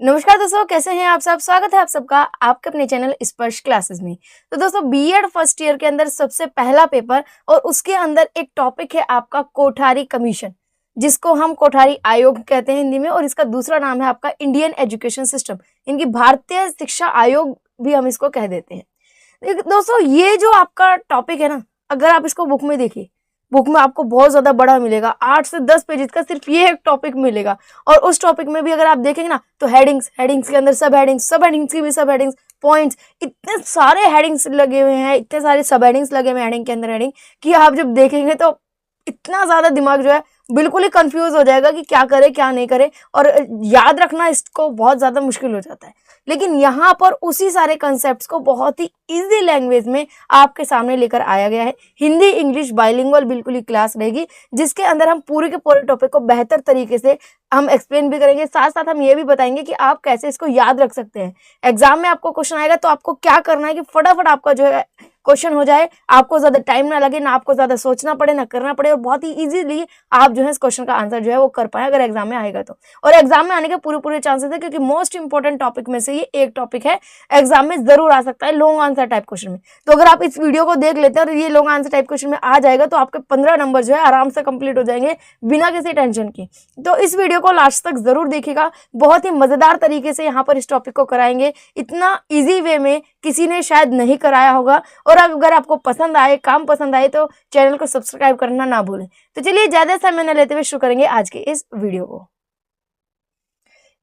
नमस्कार दोस्तों, कैसे हैं आप सब। स्वागत है आप सबका आपके अपने चैनल स्पर्श क्लासेस में। तो दोस्तों, बीएड फर्स्ट ईयर के अंदर सबसे पहला पेपर और उसके अंदर एक टॉपिक है आपका कोठारी कमीशन, जिसको हम कोठारी आयोग कहते हैं हिंदी में, और इसका दूसरा नाम है आपका इंडियन एजुकेशन सिस्टम, इनकी भारतीय शिक्षा आयोग भी हम इसको कह देते हैं। दोस्तों, ये जो आपका टॉपिक है ना, अगर आप इसको बुक में देखिए, बुक में आपको बहुत ज्यादा बड़ा मिलेगा, 8 से 10 पेजेस का सिर्फ ये एक टॉपिक मिलेगा। और उस टॉपिक में भी अगर आप देखेंगे ना, तो हेडिंग्स के अंदर सब हेडिंग्स की भी सब हेडिंग्स, पॉइंट्स, इतने सारे हेडिंग्स लगे हुए हैं, इतने सारे सब हेडिंग्स लगे हुए हैं हेडिंग के अंदर हेडिंग, कि आप जब देखेंगे तो इतना ज्यादा दिमाग जो है बिल्कुल ही कंफ्यूज हो जाएगा कि क्या करे क्या नहीं करे, और याद रखना इसको बहुत ज्यादा मुश्किल हो जाता है। लेकिन यहाँ पर उसी सारे कंसेप्ट्स को बहुत ही इजी लैंग्वेज में आपके सामने लेकर आया गया है। हिंदी इंग्लिश बाइलिंगुअल बिल्कुल ही क्लास रहेगी, जिसके अंदर हम पूरे के पूरे टॉपिक को बेहतर तरीके से हम एक्सप्लेन भी करेंगे। साथ साथ हम ये भी बताएंगे कि आप कैसे इसको याद रख सकते हैं। एग्जाम में आपको क्वेश्चन आएगा तो आपको क्या करना है कि फटाफट आपका जो है क्वेश्चन हो जाए, आपको ज्यादा टाइम ना लगे, ना आपको ज्यादा सोचना पड़े, ना करना पड़े, और बहुत ही इजीली आप जो है इस क्वेश्चन का आंसर जो है वो कर पाए अगर एग्जाम में आएगा तो। और एग्जाम में आने के पूरे चांसेस है, क्योंकि मोस्ट इंपोर्टेंट टॉपिक में से ये एक टॉपिक है, एग्जाम में जरूर आ सकता है लॉन्ग आंसर टाइप क्वेश्चन में। तो अगर आप इस वीडियो को देख लेते हैं और ये लॉन्ग आंसर टाइप क्वेश्चन में आ जाएगा तो आपके 15 नंबर जो है आराम से कंप्लीट हो जाएंगे बिना किसी टेंशन की। तो इस वीडियो को लास्ट तक जरूर देखिएगा, बहुत ही मजेदार तरीके से यहाँ पर इस टॉपिक को कराएंगे, इतना इजी वे में किसी ने शायद नहीं कराया होगा। और अगर आपको पसंद आए, काम पसंद आए, तो चैनल को सब्सक्राइब करना ना भूलें। तो चलिए ज्यादा समय न लेते हुए शुरू करेंगे आज के इस वीडियो को।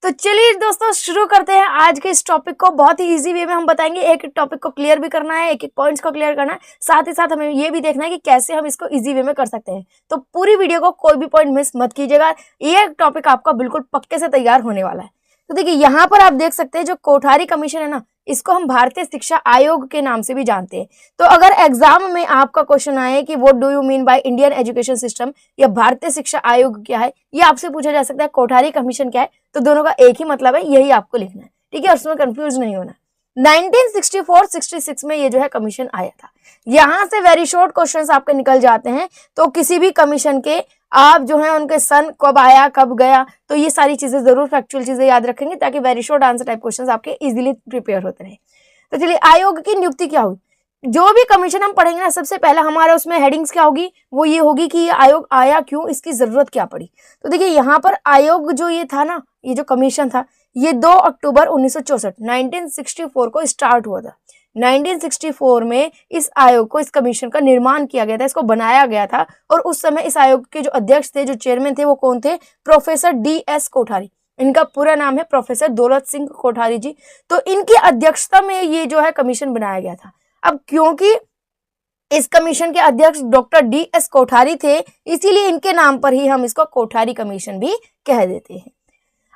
तो चलिए दोस्तों, शुरू करते हैं आज के इस टॉपिक को। बहुत ही इजी वे में हम बताएंगे, एक एक टॉपिक को क्लियर भी करना है, एक एक पॉइंट्स को क्लियर करना है, साथ ही साथ हमें ये भी देखना है कि कैसे हम इसको इजी वे में कर सकते हैं। तो पूरी वीडियो को कोई भी पॉइंट मिस मत कीजिएगा, ये टॉपिक आपका बिल्कुल पक्के से तैयार होने वाला है। तो देखिए, यहाँ पर आप देख सकते हैं जो कोठारी कमीशन है ना, इसको हम भारतीय शिक्षा आयोग के नाम से भी जानते हैं। तो अगर एग्जाम में आपका क्वेश्चन आए कि what do you mean by Indian education system, या भारतीय शिक्षा आयोग क्या है, ये आपसे पूछा जा सकता है कोठारी कमीशन क्या है, तो दोनों का एक ही मतलब है, यही आपको लिखना है, ठीक है, उसमें कंफ्यूज नहीं होना। 1964-66 में ये जो है कमीशन आया था। यहाँ से वेरी शॉर्ट क्वेश्चंस आपके निकल जाते हैं। तो किसी भी कमीशन के आप जो है उनके सन कब आया कब गया, तो ये सारी चीजें जरूर फैक्चुअल चीजें याद रखेंगे, ताकि very short answer type questions आपके इजीली प्रिपेयर होते रहे। तो चलिए, आयोग की नियुक्ति क्या हुई। जो भी कमीशन हम पढ़ेंगे ना, सबसे पहला हमारा उसमें हेडिंग्स क्या होगी, वो ये होगी कि ये आयोग आया क्यों, इसकी जरूरत क्या पड़ी। तो देखिए, यहाँ पर आयोग जो ये था ना, ये जो कमीशन था, ये 2 अक्टूबर 1964 1964 को स्टार्ट हुआ था। 1964 में इस आयोग को, इस कमीशन का निर्माण किया गया था, इसको बनाया गया था। और उस समय इस आयोग के जो अध्यक्ष थे, जो चेयरमैन थे, वो कौन थे, प्रोफेसर DS कोठारी। इनका पूरा नाम है प्रोफेसर दौलत सिंह कोठारी जी। तो इनकी अध्यक्षता में ये जो है कमीशन बनाया गया था। अब क्योंकि इस कमीशन के अध्यक्ष डॉक्टर DS कोठारी थे, इसीलिए इनके नाम पर ही हम इसको कोठारी कमीशन भी कह देते हैं।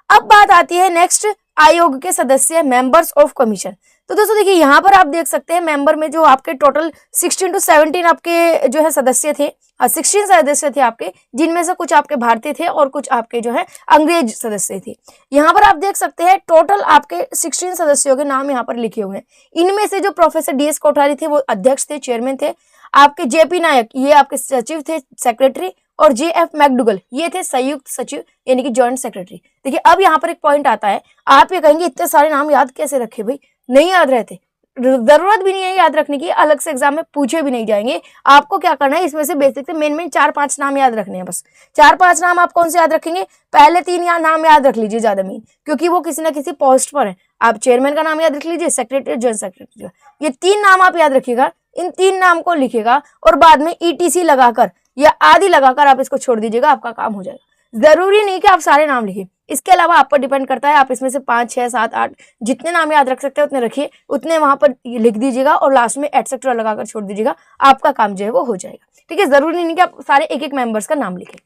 अब बात आती है नेक्स्ट, आयोग के सदस्य, मेंबर्स ऑफ कमीशन। तो दोस्तों देखिए, यहाँ पर आप देख सकते हैं मेंबर में जो आपके टोटल 16 to 17 आपके जो है सदस्य थे, 16 सदस्य थे आपके, जिनमें से कुछ आपके भारतीय थे और कुछ आपके जो है अंग्रेज सदस्य थे। यहाँ पर आप देख सकते हैं टोटल आपके 16 सदस्यों के नाम यहाँ पर लिखे हुए हैं। इनमें से जो प्रोफेसर DS कोठारी थे वो अध्यक्ष थे, चेयरमैन थे। आपके JP नायक ये आपके सचिव थे, सेक्रेटरी। और JF मैकडुगल ये थे संयुक्त सचिव, यानी कि जॉइंट सेक्रेटरी। देखिए, अब यहाँ पर एक पॉइंट आता है, आप ये कहेंगे इतने सारे नाम याद कैसे रखे भाई, नहीं याद रहते, जरूरत भी नहीं है याद रखने की, अलग से एग्जाम में पूछे भी नहीं जाएंगे। आपको क्या करना है, इसमें से बेसिक से मेन 4-5 नाम याद रखने हैं बस। 4-5 नाम आप कौन से याद रखेंगे, पहले 3 नाम याद रख लीजिए ज्यादा मेन, क्योंकि वो किसी ना किसी पोस्ट पर है। आप चेयरमैन का नाम याद रख लीजिए, सेक्रेटरी, जॉइंट सेक्रेटरी, ये 3 नाम आप याद रखिएगा। इन 3 नाम को लिखिएगा और बाद में ETC लगाकर या आदि लगाकर आप इसको छोड़ दीजिएगा, आपका काम हो जाएगा। जरूरी नहीं कि आप सारे नाम लिखिए, इसके अलावा आप पर डिपेंड करता है, आप इसमें से 5, 6, 7, 8 जितने नाम याद रख सकते हैं उतने रखिए, उतने वहां पर लिख दीजिएगा और लास्ट में एटसेट्रा लगाकर छोड़ दीजिएगा, आपका काम जो है वो हो जाएगा, ठीक है। जरूरी नहीं कि आप सारे एक एक मेंबर्स का नाम लिखें।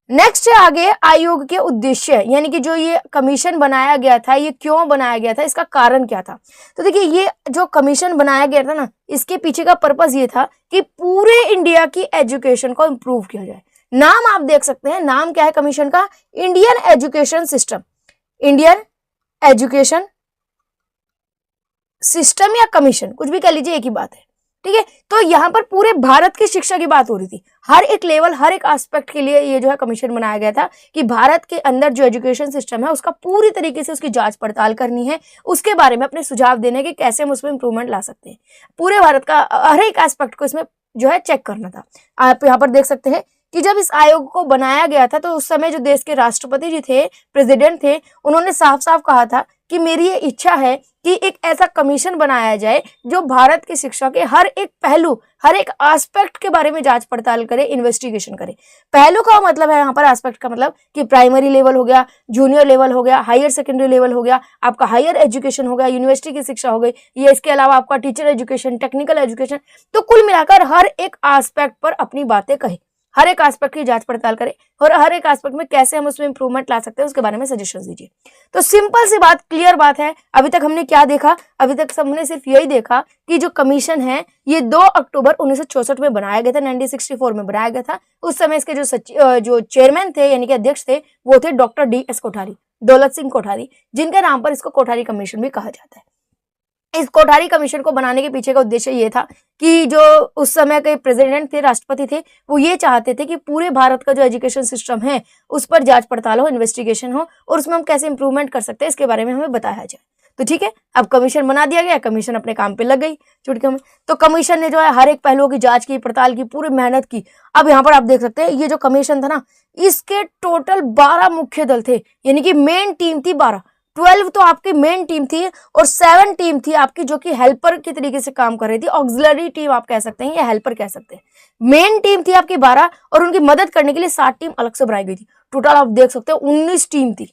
नेक्स्ट है आगे आयोग के उद्देश्य, यानी कि जो ये कमीशन बनाया गया था, ये क्यों बनाया गया था, इसका कारण क्या था। तो देखिए, ये जो कमीशन बनाया गया था ना, इसके पीछे का पर्पस ये था कि पूरे इंडिया की एजुकेशन को इम्प्रूव किया जाए। नाम आप देख सकते हैं, नाम क्या है कमीशन का, Indian education system. Indian education system या कमीशन, कुछ भी कह लीजिए, एक ही बात है। ठीक है। तो यहाँ पर पूरे भारत की शिक्षा की बात हो रही थी, हर एक लेवल, हर एक एस्पेक्ट के लिए ये जो है कमीशन बनाया गया था कि भारत के अंदर जो एजुकेशन सिस्टम है उसका पूरी तरीके से उसकी जांच पड़ताल करनी है, उसके बारे में अपने सुझाव देने के कैसे हम उसमें इंप्रूवमेंट ला सकते हैं। पूरे भारत का हर एक एस्पेक्ट को इसमें जो है चेक करना था। आप यहाँ पर देख सकते हैं कि जब इस आयोग को बनाया गया था तो उस समय जो देश के राष्ट्रपति जी थे, प्रेसिडेंट थे, उन्होंने साफ साफ कहा था कि मेरी ये इच्छा है कि एक ऐसा कमीशन बनाया जाए जो भारत की शिक्षा के हर एक पहलू, हर एक एस्पेक्ट के बारे में जांच पड़ताल करे, इन्वेस्टिगेशन करे। पहलू का मतलब है यहाँ पर, एस्पेक्ट का मतलब कि प्राइमरी लेवल हो गया, जूनियर लेवल हो गया, हायर सेकेंडरी लेवल हो गया, आपका हायर एजुकेशन हो गया, यूनिवर्सिटी की शिक्षा हो गई, ये इसके अलावा आपका टीचर एजुकेशन, टेक्निकल एजुकेशन। तो कुल मिलाकर हर एक एस्पेक्ट पर अपनी बातें कहे, हर एक एस्पेक्ट की जांच पड़ताल करें और हर एक एस्पेक्ट में कैसे हम उसमें इंप्रूवमेंट ला सकते हैं उसके बारे में सजेशन दीजिए। तो सिंपल सी बात, क्लियर बात है। अभी तक हमने क्या देखा? अभी तक हमने सिर्फ यही देखा कि जो कमीशन है ये 2 अक्टूबर 1964 में बनाया गया था, 1964 में बनाया गया था। उस समय इसके जो चेयरमैन थे यानी कि अध्यक्ष थे वो थे डॉक्टर DS कोठारी, दौलत सिंह कोठारी, जिनके नाम पर इसको कोठारी कमीशन भी कहा जाता है। इस कोठारी कमीशन को बनाने के पीछे का उद्देश्य ये था कि जो उस समय के प्रेसिडेंट थे, राष्ट्रपति थे, वो ये चाहते थे कि पूरे भारत का जो एजुकेशन सिस्टम है उस पर जांच पड़ताल हो, इन्वेस्टिगेशन हो और उसमें हम कैसे इंप्रूवमेंट कर सकते हैं इसके बारे में हमें बताया जाए। तो ठीक है, अब कमीशन बना दिया गया, कमीशन अपने काम पे लग गई चुटकी में। तो कमीशन ने जो है हर एक पहलुओं की जांच की, पड़ताल की, पूरी मेहनत की। अब यहाँ पर आप देख सकते हैं ये जो कमीशन था ना, इसके टोटल 12 मुख्य दल थे, यानी कि मेन टीम थी 12। 12 तो आपकी मेन टीम थी और 7 टीम थी आपकी जो कि हेल्पर की तरीके से काम कर रही थी, ऑक्सिलरी टीम आप कह सकते हैं या हेल्पर कह सकते हैं। मेन टीम थी आपकी 12 और उनकी मदद करने के लिए 7 टीम अलग से बनाई गई थी। टोटल आप देख सकते हैं 19 टीम थी,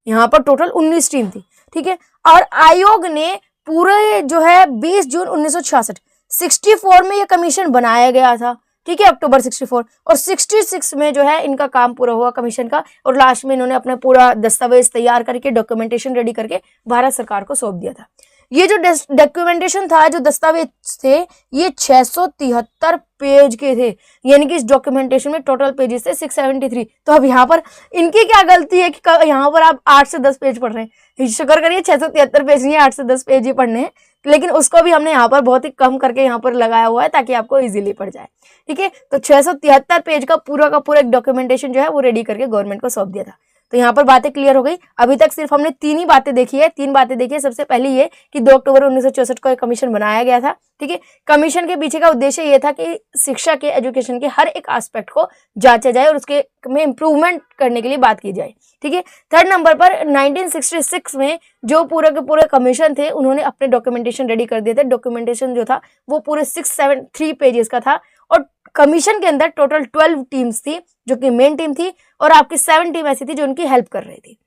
यहाँ पर टोटल 19 टीम थी, ठीक है। और आयोग ने पूरे जो है 20 जून 1966 64 में ये कमीशन बनाया गया था, ठीक है, अक्टूबर 64 और 66 में जो है इनका काम पूरा हुआ कमीशन का और लास्ट में इन्होंने अपना पूरा दस्तावेज तैयार करके, डॉक्यूमेंटेशन रेडी करके भारत सरकार को सौंप दिया था। ये जो डॉक्यूमेंटेशन था, जो दस्तावेज थे, ये 673 पेज के थे, यानी कि इस डॉक्यूमेंटेशन में टोटल पेजेस थे 673। तो अब यहाँ पर इनकी क्या गलती है कि यहाँ पर आप 8 से 10 पेज पढ़ रहे हैं। शुक्र करिए 673 पेज नहीं है, 8 से 10 पेज ही पढ़ने हैं, लेकिन उसको भी हमने यहाँ पर बहुत ही कम करके यहाँ पर लगाया हुआ है ताकि आपको इजीली पड़ जाए, ठीक है। तो 673 पेज का पूरा एक डॉक्यूमेंटेशन जो है वो रेडी करके गवर्नमेंट को सौंप दिया था। तो यहाँ पर बातें क्लियर हो गई। अभी तक सिर्फ हमने 3 ही बातें देखी है, 3 बातें देखी है। सबसे पहले ये कि 2 अक्टूबर 1964 को एक कमीशन बनाया गया था, ठीक है। कमीशन के पीछे का उद्देश्य ये था कि शिक्षा के, एजुकेशन के हर एक एस्पेक्ट को जांचा जाए और उसके में इंप्रूवमेंट करने के लिए बात की जाए, ठीक है। 3rd नंबर पर 1966 में जो पूरे के पूरे कमीशन थे उन्होंने अपने डॉक्यूमेंटेशन रेडी कर दिए थे। डॉक्यूमेंटेशन जो था वो पूरे 673 पेजेस का था और कमीशन के अंदर टोटल 12 टीम्स थी जो कि मेन टीम थी और आपकी 7 टीम ऐसी थी जो उनकी हेल्प कर रही थी।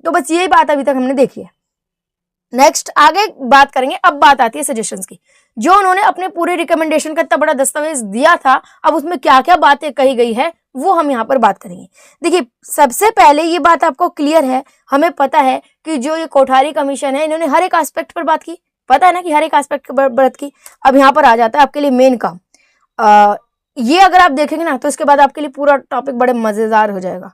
तो बस यही बात अभी तक हमने देखी है। नेक्स्ट आगे बात करेंगे। अब बात आती है सजेशंस की। जो उन्होंने अपने पूरे रिकमेंडेशन का इतना बड़ा दस्तावेज दिया था, अब उसमें क्या क्या बातें कही गई है वो हम यहाँ पर बात करेंगे। देखिए, सबसे पहले ये बात आपको क्लियर है, हमें पता है कि जो ये कोठारी कमीशन है इन्होंने हर एक एस्पेक्ट पर बात की, पता है ना कि हर एक एस्पेक्ट पर बात की। अब यहाँ पर आ जाता है आपके लिए मेन काम। ये अगर आप देखेंगे ना तो इसके बाद आपके लिए पूरा टॉपिक बड़े मजेदार हो जाएगा।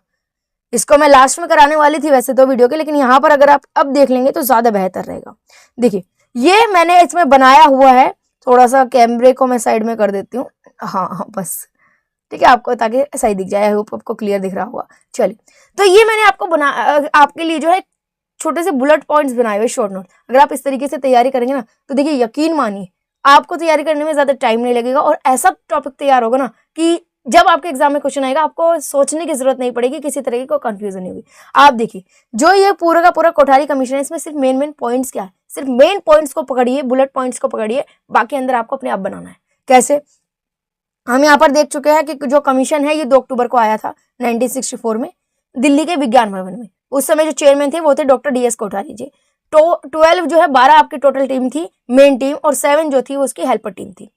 इसको मैं लास्ट में कराने वाली थी वैसे तो वीडियो के, लेकिन यहाँ पर अगर आप अब देख लेंगे तो ज्यादा बेहतर रहेगा। देखिए, ये मैंने इसमें बनाया हुआ है, थोड़ा सा कैमरे को मैं साइड में कर देती हूँ, हाँ बस, ठीक है, आपको ताकि सही दिख जाए। आई होप आपको क्लियर दिख रहा होगा। चलिए, तो ये मैंने आपके लिए जो है छोटे से बुलेट पॉइंट्स बनाए हुए, शॉर्ट नोट। अगर आप इस तरीके से तैयारी करेंगे ना तो देखिए, यकीन मानिए आपको तैयारी करने में ज्यादा टाइम नहीं लगेगा और ऐसा टॉपिक तैयार होगा ना कि जब आपके एग्जाम में क्वेश्चन आएगा आपको सोचने की जरूरत नहीं पड़ेगी, किसी तरह की कोई कंफ्यूजन नहीं होगी। आप देखिए, जो ये पूरा का पूरा कोठारी कमीशन है इसमें सिर्फ मेन पॉइंट्स क्या है, सिर्फ मेन पॉइंट्स को पकड़िए, बुलेट पॉइंट्स को पकड़िए, बाकी अंदर आपको अपने आप बनाना है। कैसे? हम यहाँ पर देख चुके हैं कि जो कमीशन है ये 2 अक्टूबर को आया था 1964 में दिल्ली के विज्ञान भवन में। उस समय जो चेयरमैन थे वो थे डॉक्टर DS कोठारी जी। तो 12 जो है 12 आपकी टोटल टीम थी, मेन टीम, और 7 जो थी वो उसकी हेल्पर टीम थी।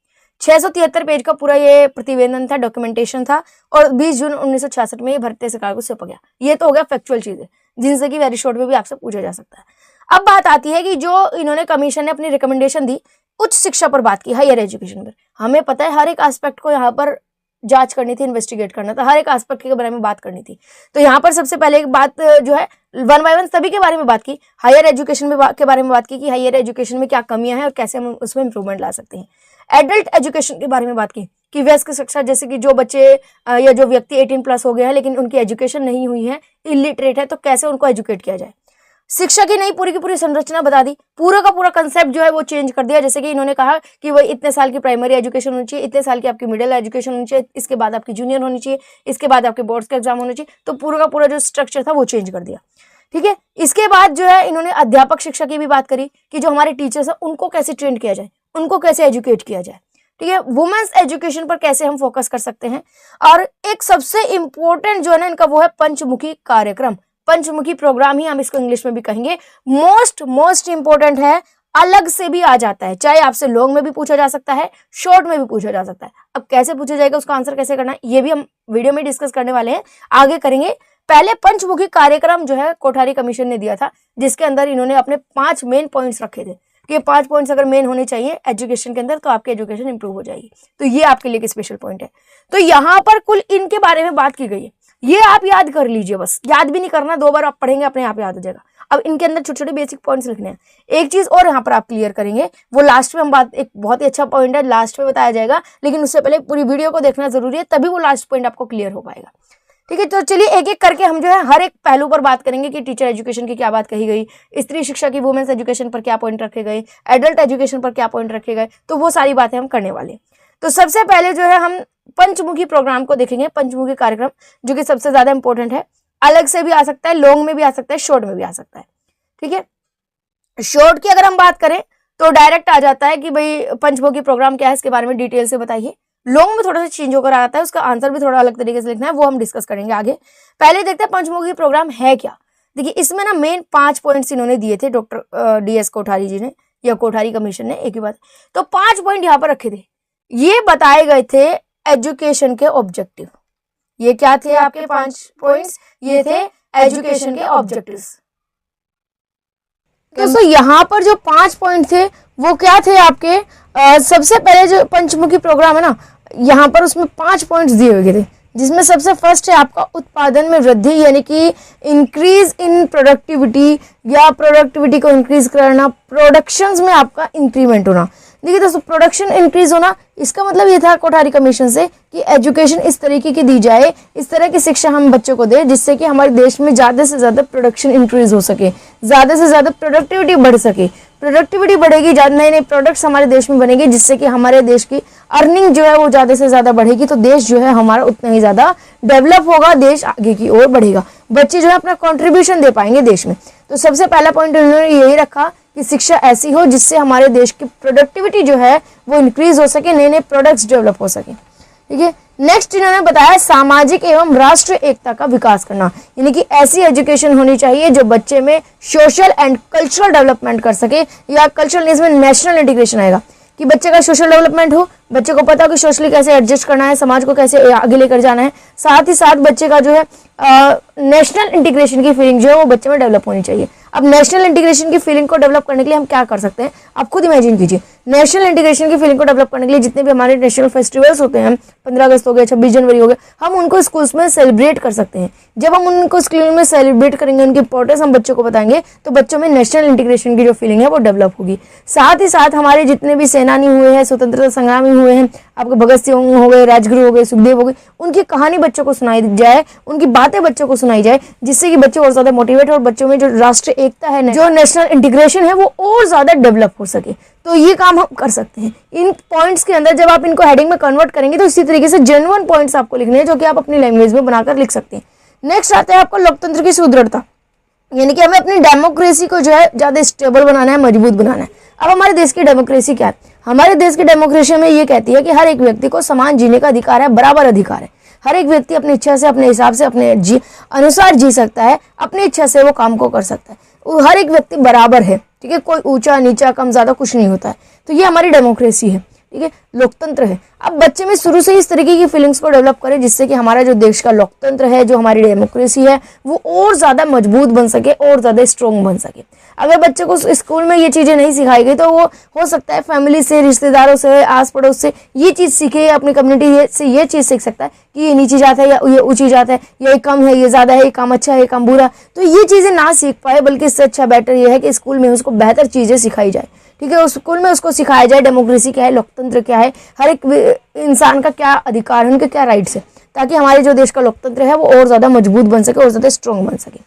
673 पेज का पूरा ये प्रतिवेदन था, डॉक्यूमेंटेशन था और 20 जून 1966 में ये भारतीय सरकार को सौंपा गया। ये तो हो गया फैक्चुअल चीजें जिनसे कि वेरी शॉर्ट में भी आपसे पूछा जा सकता है। अब बात आती है कि जो इन्होंने कमीशन ने अपनी रिकमेंडेशन दी, उच्च शिक्षा पर बात की, हायर एजुकेशन पर। हमें पता है हर एक एस्पेक्ट को यहाँ पर जांच करनी थी, इन्वेस्टिगेट करना था, हर एक एस्पेक्ट के बारे में बात करनी थी। तो यहाँ पर सबसे पहले एक बात जो है 1 बाय 1 सभी के बारे में बात की। हायर एजुकेशन के बारे में बात की कि हायर एजुकेशन में क्या कमियां हैं और कैसे हम उसमें इंप्रूवमेंट ला सकते हैं। एडल्ट एजुकेशन के बारे में बात की कि वयस्क शिक्षा, जैसे कि जो बच्चे या जो व्यक्ति 18+ हो गए हैं लेकिन उनकी एजुकेशन नहीं हुई है, इलिटरेट है, तो कैसे उनको एजुकेट किया जाए। शिक्षा की नई पूरी की पूरी संरचना बता दी, पूरा का पूरा कंसेप्ट जो है वो चेंज कर दिया। जैसे कि इन्होंने कहा कि वही इतने साल की प्राइमरी एजुकेशन होनी चाहिए, इतने साल की आपकी मिडिल एजुकेशन होनी चाहिए, इसके बाद आपकी जूनियर होनी चाहिए, इसके बाद आपके बोर्ड्स के एग्जाम होने चाहिए। तो पूरा का पूरा जो स्ट्रक्चर था वो चेंज कर दिया। ठीक है, इसके बाद जो है इन्होंने अध्यापक शिक्षा की भी बात करी कि जो हमारे टीचर्स हैं उनको कैसे ट्रेन किया जाए, उनको कैसे एजुकेट किया जाए। ठीक है, वुमेन्स एजुकेशन पर कैसे हम फोकस कर सकते हैं। और एक सबसे इंपॉर्टेंट जो है ना इनका वो है पंचमुखी कार्यक्रम, पंचमुखी प्रोग्राम ही हम इसको इंग्लिश में भी कहेंगे। मोस्ट इंपॉर्टेंट है, अलग से भी आ जाता है, चाहे आपसे लॉन्ग में भी पूछा जा सकता है, शॉर्ट में भी पूछा जा सकता है। अब कैसे पूछा जाएगा, उसका आंसर कैसे करना है, ये भी हम वीडियो में डिस्कस करने वाले हैं, आगे करेंगे। पहले पंचमुखी कार्यक्रम जो है कोठारी कमीशन ने दिया था, जिसके अंदर इन्होंने अपने 5 मेन पॉइंट्स रखे थे कि 5 पॉइंट्स अगर मेन होने चाहिए एजुकेशन के अंदर तो आपकी एजुकेशन इंप्रूव हो जाएगी। तो ये आपके लिए एक स्पेशल पॉइंट है। तो यहाँ पर कुल इनके बारे में बात की गई है, ये आप याद कर लीजिए, बस याद भी नहीं करना, 2 बार आप पढ़ेंगे अपने आप याद हो जाएगा। अब इनके अंदर छोटे छोटे बेसिक पॉइंट्स लिखने हैं। एक चीज और यहाँ पर आप क्लियर करेंगे, वो लास्ट में हम बात, एक बहुत ही अच्छा पॉइंट है, लास्ट में बताया जाएगा, लेकिन उससे पहले पूरी वीडियो को देखना जरूरी है, तभी वो लास्ट पॉइंट आपको क्लियर हो पाएगा। ठीक है, तो चलिए एक एक करके हम जो है हर एक पहलू पर बात करेंगे कि टीचर एजुकेशन की क्या बात कही गई, स्त्री शिक्षा की वुमेन्स एजुकेशन पर क्या पॉइंट रखे गए, एडल्ट एजुकेशन पर क्या पॉइंट रखे गए, तो वो सारी बातें हम करने वाले हैं। तो सबसे पहले जो है हम पंचमुखी प्रोग्राम को देखेंगे, पंचमुखी कार्यक्रम, जो कि सबसे ज्यादा इंपॉर्टेंट है। अलग से भी आ सकता है, लॉन्ग में भी आ सकता है, शॉर्ट में भी आ सकता है। ठीक है, शॉर्ट की अगर हम बात करें तो डायरेक्ट आ जाता है कि भाई पंचमुखी प्रोग्राम क्या है, इसके बारे में डिटेल से बताइए। लॉन्ग में थोड़ा सा चेंज होकर आता है, उसका आंसर भी थोड़ा अलग तरीके से लिखना है, वो हम डिस्कस करेंगे आगे। पहले देखते हैं पंचमुखी प्रोग्राम है क्या। देखिए, इसमें ना मेन 5 पॉइंट्स इन्होंने दिए थे डॉक्टर DS कोठारी जी ने, या कोठारी कमीशन ने, एक ही बात। तो 5 पॉइंट यहाँ पर रखे थे, ये बताए गए थे एजुकेशन के ऑब्जेक्टिव। ये क्या थे आपके 5 पॉइंट्स, ये थे एजुकेशन के ऑब्जेक्टिव्स। तो यहाँ पर जो 5 पॉइंट थे वो क्या थे आपके, सबसे पहले जो पंचमुखी प्रोग्राम है ना, यहाँ पर उसमें 5 पॉइंट्स दिए हुए थे, जिसमें सबसे फर्स्ट है आपका उत्पादन में वृद्धि, यानी कि इंक्रीज इन प्रोडक्टिविटी, या प्रोडक्टिविटी को इंक्रीज करना, प्रोडक्शंस में आपका इंक्रीमेंट होना। देखिए दोस्तों, प्रोडक्शन इंक्रीज होना, इसका मतलब ये था कोठारी कमीशन से कि एजुकेशन इस तरीके की दी जाए, इस तरह की शिक्षा हम बच्चों को दें जिससे कि हमारे देश में ज़्यादा से ज़्यादा प्रोडक्शन इंक्रीज हो सके, ज़्यादा से ज़्यादा प्रोडक्टिविटी बढ़ सके। प्रोडक्टिविटी बढ़ेगी, नए नए प्रोडक्ट्स हमारे देश में बनेंगे, जिससे कि हमारे देश की अर्निंग जो है वो ज़्यादा से ज़्यादा बढ़ेगी, तो देश जो है हमारा उतना ही ज़्यादा डेवलप होगा, देश आगे की ओर बढ़ेगा, बच्चे जो है अपना कॉन्ट्रीब्यूशन दे पाएंगे देश में। तो सबसे पहला पॉइंट उन्होंने यही रखा कि शिक्षा ऐसी हो जिससे हमारे देश की प्रोडक्टिविटी जो है वो इंक्रीज हो सके, नए नए प्रोडक्ट्स डेवलप हो सके। ठीक है, नेक्स्ट इन्होंने बताया सामाजिक एवं राष्ट्रीय एकता का विकास करना, यानी कि ऐसी एजुकेशन होनी चाहिए जो बच्चे में सोशल एंड कल्चरल डेवलपमेंट कर सके, या कल्चरल इसमें नेशनल इंटीग्रेशन आएगा कि बच्चे का सोशल डेवलपमेंट हो, बच्चे को पता हो कि सोशली कैसे एडजस्ट करना है, समाज को कैसे आगे लेकर जाना है, साथ ही साथ बच्चे का जो है नेशनल इंटीग्रेशन की फीलिंग जो है वो बच्चे में डेवलप होनी चाहिए। अब नेशनल इंटीग्रेशन की फीलिंग को डेवलप करने के लिए हम क्या कर सकते हैं, आप खुद इमेजिन कीजिए। नेशनल इंटीग्रेशन की फीलिंग को डेवलप करने के लिए जितने भी हमारे नेशनल फेस्टिवल्स होते हैं, 15 अगस्त हो गया, 26 जनवरी हो गया, हम उनको स्कूल्स में सेलिब्रेट कर सकते हैं। जब हम उनको स्कूल में सेलिब्रेट करेंगे, उनकी इंपॉर्टेंस हम बच्चों को बताएंगे, तो बच्चों में नेशनल इंटीग्रेशन की जो फीलिंग है वो डेवलप होगी। साथ ही साथ हमारे जितने भी सेनानी हुए हैं, स्वतंत्रता संग्रामी हुए हैं, आपके भगत सिंह हो गए, राजगुरु हो गए, सुखदेव हो गए, उनकी कहानी बच्चों को सुनाई जाए, उनकी बातें बच्चों को सुनाई जाए, जिससे कि बच्चे और ज्यादा मोटिवेट और बच्चों में जो राष्ट्रीय एकता है, जो नेशनल इंटीग्रेशन है, वो और ज्यादा डेवलप हो सके। तो ये काम हम कर सकते हैं। इन पॉइंट्स के अंदर जब आप इनको हेडिंग में कन्वर्ट करेंगे तो इसी तरीके से जेन्युइन पॉइंट्स आपको लिखने हैं, जो कि आप अपनी लैंग्वेज में बनाकर लिख सकते हैं। नेक्स्ट आता है आपको लोकतंत्र की सुदृढ़ता, यानी कि हमें अपनी डेमोक्रेसी को जो है ज्यादा स्टेबल बनाना है, मजबूत बनाना है। अब हमारे देश की डेमोक्रेसी क्या है, हमारे देश की डेमोक्रेसी में ये कहती है कि हर एक व्यक्ति को समान जीने का अधिकार है, बराबर अधिकार है। हर एक व्यक्ति अपनी इच्छा से, अपने हिसाब से, अपने अनुसार जी सकता है, अपनी इच्छा से वो काम को कर सकता है। हर एक व्यक्ति बराबर है, ठीक है, कोई ऊंचा नीचा कम ज्यादा कुछ नहीं होता है। तो ये हमारी डेमोक्रेसी है, ठीक है, लोकतंत्र है। अब बच्चे में शुरू से इस तरीके की फीलिंग्स को डेवलप करें जिससे कि हमारा जो देश का लोकतंत्र है, जो हमारी डेमोक्रेसी है, वो और ज़्यादा मजबूत बन सके और ज़्यादा स्ट्रॉन्ग बन सके। अगर बच्चे को स्कूल में ये चीज़ें नहीं सिखाई गई तो वो हो सकता है फैमिली से, रिश्तेदारों से, आस पड़ोस से ये चीज़ सीखे, अपनी कम्युनिटी से ये चीज़ सीख सकता है कि ये नीची जात है या ये ऊंची जात है, ये कम है, ये ज़्यादा है, ये काम अच्छा है, ये काम बुरा। तो ये चीज़ें ना सीख पाए, बल्कि इससे अच्छा बेटर ये है कि स्कूल में उसको बेहतर चीज़ें सिखाई जाए। ठीक है, उस स्कूल में उसको सिखाया जाए डेमोक्रेसी क्या है, लोकतंत्र क्या है, हर एक इंसान का क्या अधिकार है, उनके क्या राइट्स है, ताकि हमारे जो देश का लोकतंत्र है वो और ज़्यादा मजबूत बन सके और ज़्यादा स्ट्रॉन्ग बन सके।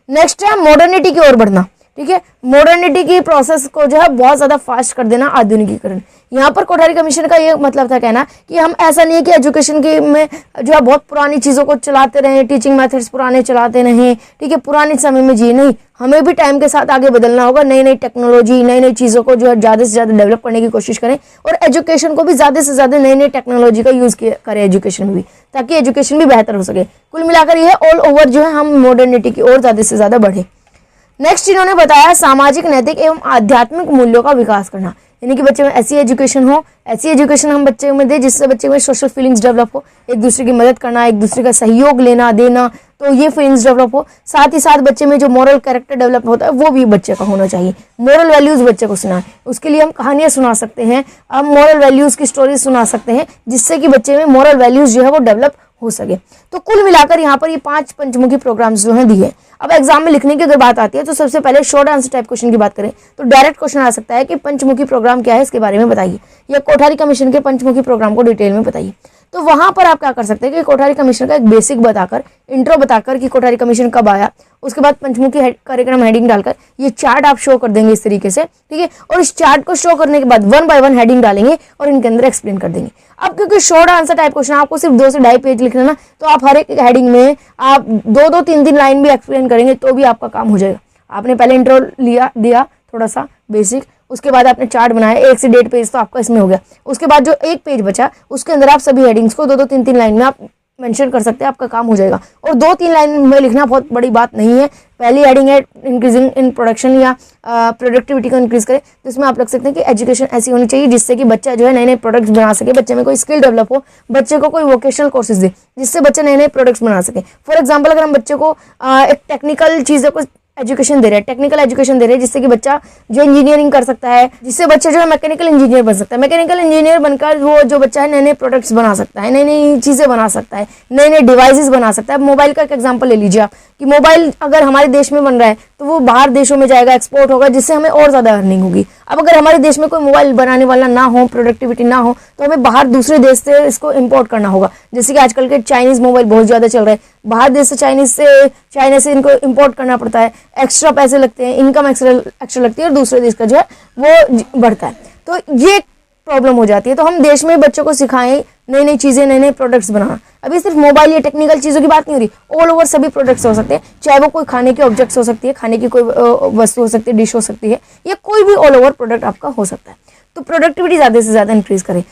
नेक्स्ट है मॉडर्निटी की ओर बढ़ना। ठीक है, मॉडर्निटी की प्रोसेस को जो है बहुत ज़्यादा फास्ट कर देना, आधुनिकीकरण। यहाँ पर कोठारी कमीशन का ये मतलब था कहना कि हम ऐसा नहीं है कि एजुकेशन की में जो है बहुत पुरानी चीज़ों को चलाते रहें, टीचिंग मेथड्स पुराने चलाते रहें। ठीक है, पुराने समय में जी नहीं, हमें भी टाइम के साथ आगे बदलना होगा, नई नई टेक्नोलॉजी, नई नई चीज़ों को जो है ज़्यादा से ज़्यादा डेवलप करने की कोशिश करें और एजुकेशन को भी ज़्यादा से ज़्यादा नई नई टेक्नोलॉजी का यूज़ करें एजुकेशन में भी, ताकि एजुकेशन भी बेहतर हो सके। कुल मिलाकर यह ऑल ओवर जो है हम मॉडर्निटी की ओर ज़्यादा से ज़्यादा बढ़े। नेक्स्ट इन्होंने बताया सामाजिक, नैतिक एवं आध्यात्मिक मूल्यों का विकास करना, यानी कि बच्चे में ऐसी एजुकेशन हो, ऐसी एजुकेशन हम बच्चे में दें जिससे बच्चे में सोशल फीलिंग्स डेवलप हो, एक दूसरे की मदद करना, एक दूसरे का सहयोग लेना देना, तो ये फीलिंग्स डेवलप हो। साथ ही साथ बच्चे में जो मॉरल कैरेक्टर डेवलप होता है वो भी बच्चे का होना चाहिए, मॉरल वैल्यूज़ बच्चे को सुनाएं। उसके लिए हम कहानियाँ सुना सकते हैं, हम मॉरल वैल्यूज़ की स्टोरीज सुना सकते हैं जिससे कि बच्चे में मॉरल वैल्यूज़ जो है वो डेवलप हो सके। तो कुल मिलाकर यहाँ पर ये 5 पंचमुखी प्रोग्राम्स जो हैं दिए। अब एग्जाम में लिखने की अगर बात आती है तो सबसे पहले शॉर्ट आंसर टाइप क्वेश्चन की बात करें तो डायरेक्ट क्वेश्चन आ सकता है कि पंचमुखी प्रोग्राम क्या है, इसके बारे में बताइए, या कोठारी कमीशन के पंचमुखी प्रोग्राम को डिटेल में बताइए। तो वहां पर आप क्या कर सकते हैं कि कोठारी कमीशन का एक बेसिक बताकर, इंट्रो बताकर कि कोठारी कमीशन कब आया, उसके बाद पंचमुखी कार्यक्रम हेडिंग डालकर ये चार्ट आप शो कर देंगे इस तरीके से। ठीक है, और इस चार्ट को शो करने के बाद 1 बाय 1 हेडिंग डालेंगे और इनके अंदर एक्सप्लेन कर देंगे। अब क्योंकि शॉर्ट आंसर टाइप क्वेश्चन आपको सिर्फ 2 से 2.5 पेज लिखना ना, तो आप हर एक हेडिंग में आप 2-2, 3-3 लाइन भी एक्सप्लेन करेंगे तो भी आपका काम हो जाएगा। आपने पहले इंट्रो दिया थोड़ा सा बेसिक, उसके बाद आपने चार्ट बनाया 1 से 1.5 पेज तो आपका इसमें हो गया। उसके बाद जो 1 पेज बचा उसके अंदर आप सभी हेडिंग्स को 2-2, 3-3 लाइन में आप मेंशन कर सकते हैं, आपका काम हो जाएगा। और 2-3 लाइन में लिखना बहुत बड़ी बात नहीं है। पहली हेडिंग है इंक्रीजिंग इन प्रोडक्शन या प्रोडक्टिविटी को इंक्रीज करें, तो इसमें आप लग सकते हैं कि एजुकेशन ऐसी होनी चाहिए जिससे कि बच्चा जो है नए नए प्रोडक्ट्स बना सके, बच्चे में कोई स्किल डेवलप हो, बच्चे को कोई वोकेशनल कोर्सेज दे जिससे बच्चे नए नए प्रोडक्ट्स बना सके। फॉर एग्जाम्पल अगर हम बच्चे को एक टेक्निकल चीज़ों को एजुकेशन दे रहे हैं, टेक्निकल एजुकेशन दे रहे हैं जिससे कि बच्चा जो इंजीनियरिंग कर सकता है, जिससे बच्चा जो है मैकेनिकल इंजीनियर बन सकता है, मैकेनिकल इंजीनियर बनकर वो जो बच्चा है नए नए प्रोडक्ट्स बना सकता है, नई नई चीज़ें बना सकता है, नए नए डिवाइसेस बना सकता है। मोबाइल का एक एग्जांपल ले लीजिए आप कि मोबाइल अगर हमारे देश में बन रहा है तो वो बाहर देशों में जाएगा, एक्सपोर्ट होगा, जिससे हमें और ज़्यादा अर्निंग होगी। अब अगर हमारे देश में कोई मोबाइल बनाने वाला ना हो, प्रोडक्टिविटी ना हो, तो हमें बाहर दूसरे देश से इसको इंपोर्ट करना होगा। जैसे कि आजकल के चाइनीज़ मोबाइल बहुत ज़्यादा चल रहे हैं, बाहर देश से चाइना से इनको इंपोर्ट करना पड़ता है, एक्स्ट्रा पैसे लगते हैं, इनकम एक्स्ट्रा लगती है और दूसरे देश का जो है वो बढ़ता है। तो ये प्रॉब्लम हो जाती है। तो हम देश में बच्चों को सिखाएं नई नई चीज़ें, नए नए प्रोडक्ट्स बनाना। अभी सिर्फ मोबाइल या टेक्निकल चीज़ों की बात नहीं हो रही, ऑल ओवर सभी प्रोडक्ट्स हो सकते हैं, चाहे वो कोई खाने के ऑब्जेक्ट्स हो सकती है, खाने की कोई वस्तु हो सकती है, डिश हो सकती है, या कोई भी ऑल ओवर प्रोडक्ट आपका हो सकता है। तो प्रोडक्टिविटी ज़्यादा से ज़्यादा इंक्रीज करें।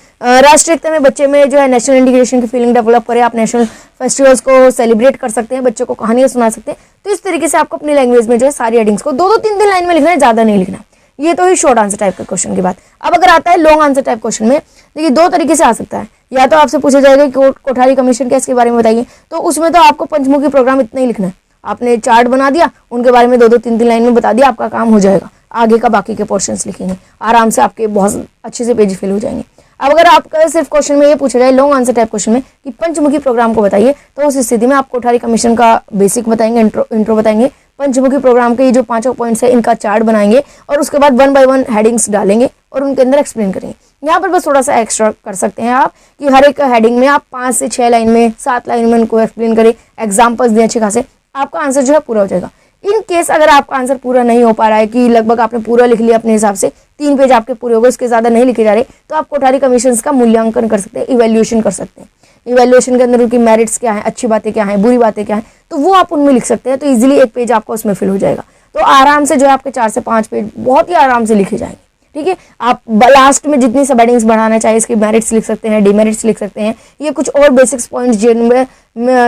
राष्ट्रीय एकता में बच्चे में जो है नेशनल इंटीग्रेशन की फीलिंग डेवलप करें। आप नेशनल फेस्टिवल्स को सेलिब्रेट कर सकते हैं, बच्चों को कहानियाँ सुना सकते हैं। तो इस तरीके से आपको अपनी लैंग्वेज में जो है सारी हेडिंग्स को 2-2, 3-3 लाइन में लिखना है, ज़्यादा नहीं लिखना। ये तो ही शॉर्ट आंसर टाइप का क्वेश्चन की बात। अब अगर आता है लॉन्ग आंसर टाइप क्वेश्चन में, देखिए 2 तरीके से आ सकता है। या तो आपसे पूछा जाएगा कि कोठारी कमीशन क्या, इसके बारे में बताइए, तो उसमें तो आपको पंचमुखी प्रोग्राम इतना ही लिखना है। आपने चार्ट बना दिया, उनके बारे में 2-2, 3-3 लाइन में बता दिया, आपका काम हो जाएगा। आगे का बाकी के पोर्शंस लिखेंगे, आराम से आपके बहुत अच्छे से पेज फिल हो जाएंगे। अब अगर आपका सिर्फ क्वेश्चन में ये पूछा जाए लॉन्ग आंसर टाइप क्वेश्चन में कि पंचमुखी प्रोग्राम को बताइए, तो उस स्थिति में आप कोठारी कमीशन का बेसिक बताएंगे, इंट्रो बताएंगे, पंचमुखी प्रोग्राम के ये जो 5 पॉइंट्स है इनका चार्ट बनाएंगे और उसके बाद 1 बाय 1 हेडिंग्स डालेंगे और उनके अंदर एक्सप्लेन करेंगे। यहाँ पर बस थोड़ा सा एक्स्ट्रा कर सकते हैं आप कि हर एक हेडिंग में आप 5 से 6 लाइन में, 7 लाइन में उनको एक्सप्लेन करें, एग्जाम्पल्स दें अच्छे खासे, आपका आंसर जो है पूरा हो जाएगा। इन केस अगर आपका आंसर पूरा नहीं हो पा रहा है कि लगभग आपने पूरा लिख लिया अपने हिसाब से, 3 पेज आपके पूरे हो गए, उसके ज़्यादा नहीं लिखे जा रहे, तो आप कोठारी कमीशन का मूल्यांकन कर सकते हैं, इवैल्यूएशन कर सकते हैं। इवैल्यूएशन के अंदर उनकी मेरिट्स क्या है, अच्छी बातें क्या हैं, बुरी बातें क्या हैं, तो वो आप उनमें लिख सकते हैं। तो इजीली 1 पेज आपका उसमें फिल हो जाएगा। तो आराम से जो है आपके 4 से 5 पेज बहुत ही आराम से लिखे जाएंगे। ठीक है। आप लास्ट में जितनी सब हेडिंग्स बढ़ाना चाहिए इसकी मेरिट्स लिख सकते हैं, डिमेरिट्स लिख सकते हैं, ये कुछ और बेसिक्स पॉइंट्स जिनमें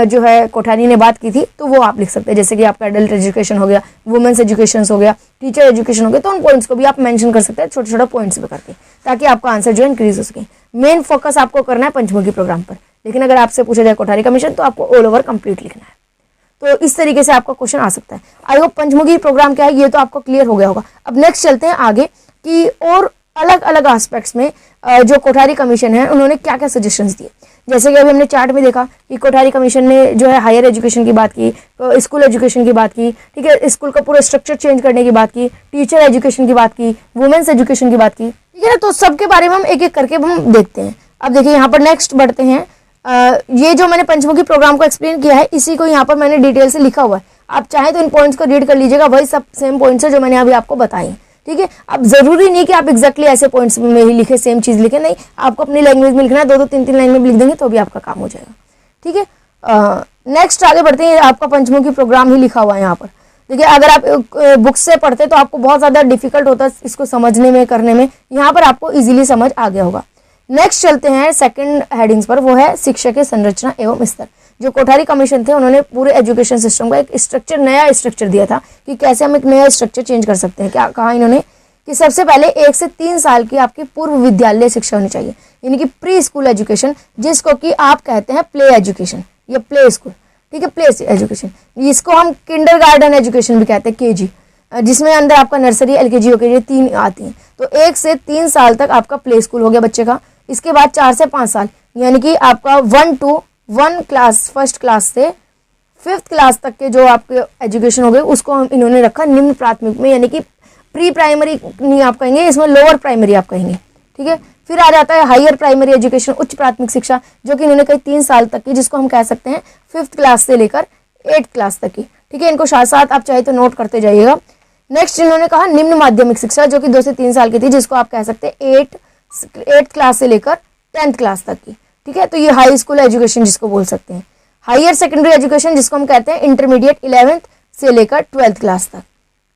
जो है कोठारी ने बात की थी तो वो आप लिख सकते हैं, जैसे कि आपका एडल्ट एजुकेशन हो गया, वुमेन्स एजुकेशन हो गया, टीचर एजुकेशन हो गया, तो उन पॉइंट्स को भी आप मेंशन कर सकते हैं छोटे छोटे पॉइंट्स में करके, ताकि आपका आंसर जो है इंक्रीज हो सके। मेन फोकस आपको करना है पंचमुखी प्रोग्राम पर, लेकिन अगर आपसे पूछा जाए कोठारी कमीशन तो आपको ऑल ओवर कंप्लीट लिखना है। तो इस तरीके से आपका क्वेश्चन आ सकता है। आई होप पंचमुखी प्रोग्राम क्या है ये तो आपको क्लियर हो गया होगा। अब नेक्स्ट चलते हैं आगे कि और अलग अलग एस्पेक्ट्स में जो कोठारी कमीशन है उन्होंने क्या क्या सजेशंस दिए। जैसे कि अभी हमने चार्ट में देखा कि कोठारी कमीशन ने जो है हायर एजुकेशन की बात की, स्कूल एजुकेशन की बात की, ठीक है, स्कूल का पूरा स्ट्रक्चर चेंज करने की बात की, टीचर एजुकेशन की बात की, वुमेन्स एजुकेशन की बात की, ठीक है ना। तो सबके बारे में हम एक एक करके हम देखते हैं। अब देखिए यहाँ पर नेक्स्ट बढ़ते हैं। ये जो मैंने पंचमुखी प्रोग्राम को एक्सप्लेन किया है इसी को यहाँ पर मैंने डिटेल से लिखा हुआ है, आप चाहें तो इन पॉइंट्स को रीड कर लीजिएगा, वही सब सेम पॉइंट्स है जो मैंने अभी आपको बताए, ठीक है। अब जरूरी नहीं कि आप एग्जैक्टली ऐसे पॉइंट्स में ही लिखे, सेम चीज लिखे, नहीं, आपको अपनी लैंग्वेज में लिखना है, 2-2 3-3 लाइन में भी लिख देंगे तो भी आपका काम हो जाएगा, ठीक है। नेक्स्ट आगे बढ़ते हैं। आपका पंचमुखी प्रोग्राम ही लिखा हुआ है यहाँ पर। देखिए अगर आप बुक से पढ़ते तो आपको बहुत ज्यादा डिफिकल्ट होता है इसको समझने में, करने में, यहाँ पर आपको इजीली समझ आ गया होगा। नेक्स्ट चलते हैं सेकंड हेडिंग्स पर, वो है शिक्षा की संरचना एवं स्तर। जो कोठारी कमीशन थे उन्होंने पूरे एजुकेशन सिस्टम का एक स्ट्रक्चर, नया स्ट्रक्चर दिया था कि कैसे हम एक नया स्ट्रक्चर चेंज कर सकते हैं। क्या कहा इन्होंने कि सबसे पहले 1 से 3 साल की आपकी पूर्व विद्यालय शिक्षा होनी चाहिए, यानी कि प्री स्कूल एजुकेशन, जिसको कि आप कहते हैं प्ले एजुकेशन या प्ले स्कूल, ठीक है, प्ले एजुकेशन। इसको हम किंडरगार्टन एजुकेशन भी कहते हैं, केजी, जिसमें अंदर आपका नर्सरी, एलकेजी, यूकेजी 3 आती हैं। तो 1 से 3 साल तक आपका प्ले स्कूल हो गया बच्चे का। इसके बाद 4 से 5 साल यानी कि आपका 1 क्लास, फर्स्ट क्लास से 5th क्लास तक के जो आपके एजुकेशन हो गए उसको हम इन्होंने रखा निम्न प्राथमिक में, यानी कि प्री प्राइमरी नहीं आप कहेंगे, इसमें लोअर प्राइमरी आप कहेंगे, ठीक है। फिर आ जाता है हायर प्राइमरी एजुकेशन, उच्च प्राथमिक शिक्षा, जो कि इन्होंने कही 3 साल तक की, जिसको हम कह सकते हैं 5th क्लास से लेकर 8th क्लास तक की, ठीक है। इनको साथ साथ आप चाहे तो नोट करते जाइएगा। नेक्स्ट इन्होंने कहा निम्न माध्यमिक शिक्षा, जो कि 2 से 3 साल की थी, जिसको आप कह सकते हैं 8th क्लास से लेकर 10th क्लास तक की, ठीक है। तो ये हाई स्कूल एजुकेशन जिसको बोल सकते हैं। हायर सेकेंडरी एजुकेशन जिसको हम कहते हैं इंटरमीडिएट 11th से लेकर 12th क्लास तक,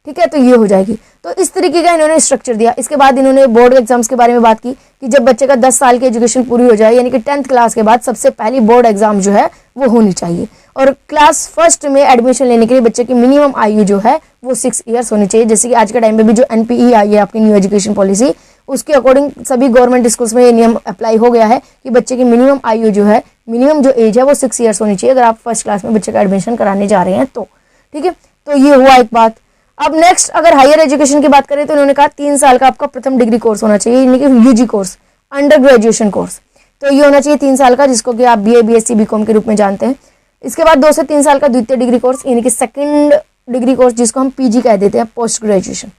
ठीक है। तो ये हो जाएगी। तो इस तरीके का इन्होंने स्ट्रक्चर दिया। इसके बाद इन्होंने बोर्ड एग्जाम्स के बारे में बात की कि जब बच्चे का 10 साल की एजुकेशन पूरी हो जाए, यानी कि 10th क्लास के बाद सबसे पहली बोर्ड एग्जाम जो है वो होनी चाहिए। और क्लास फर्स्ट में एडमिशन लेने के लिए बच्चे की मिनिमम आयु जो है वो 6 ईयर्स होनी चाहिए। जैसे कि आज के टाइम पे भी जो NPE आई है आपकी न्यू एजुकेशन पॉलिसी, उसके अकॉर्डिंग सभी गवर्नमेंट स्कूल्स में ये नियम अप्लाई हो गया है कि बच्चे की मिनिमम आयु जो है, मिनिमम जो एज है वो 6 ईयर्स होनी चाहिए अगर आप फर्स्ट क्लास में बच्चे का एडमिशन कराने जा रहे हैं तो, ठीक है। तो ये हुआ एक बात। अब नेक्स्ट अगर हायर एजुकेशन की बात करें तो उन्होंने कहा 3 साल का आपका प्रथम डिग्री कोर्स होना चाहिए, यानी कि UG course, under graduation course. तो ये होना चाहिए 3 साल का, जिसको कि आप BA BSc BCom के रूप में जानते हैं। इसके बाद 2 से 3 साल का द्वितीय डिग्री कोर्स, यानी कि सेकंड डिग्री कोर्स, जिसको हम PG कह देते हैं, पोस्ट ग्रेजुएशन।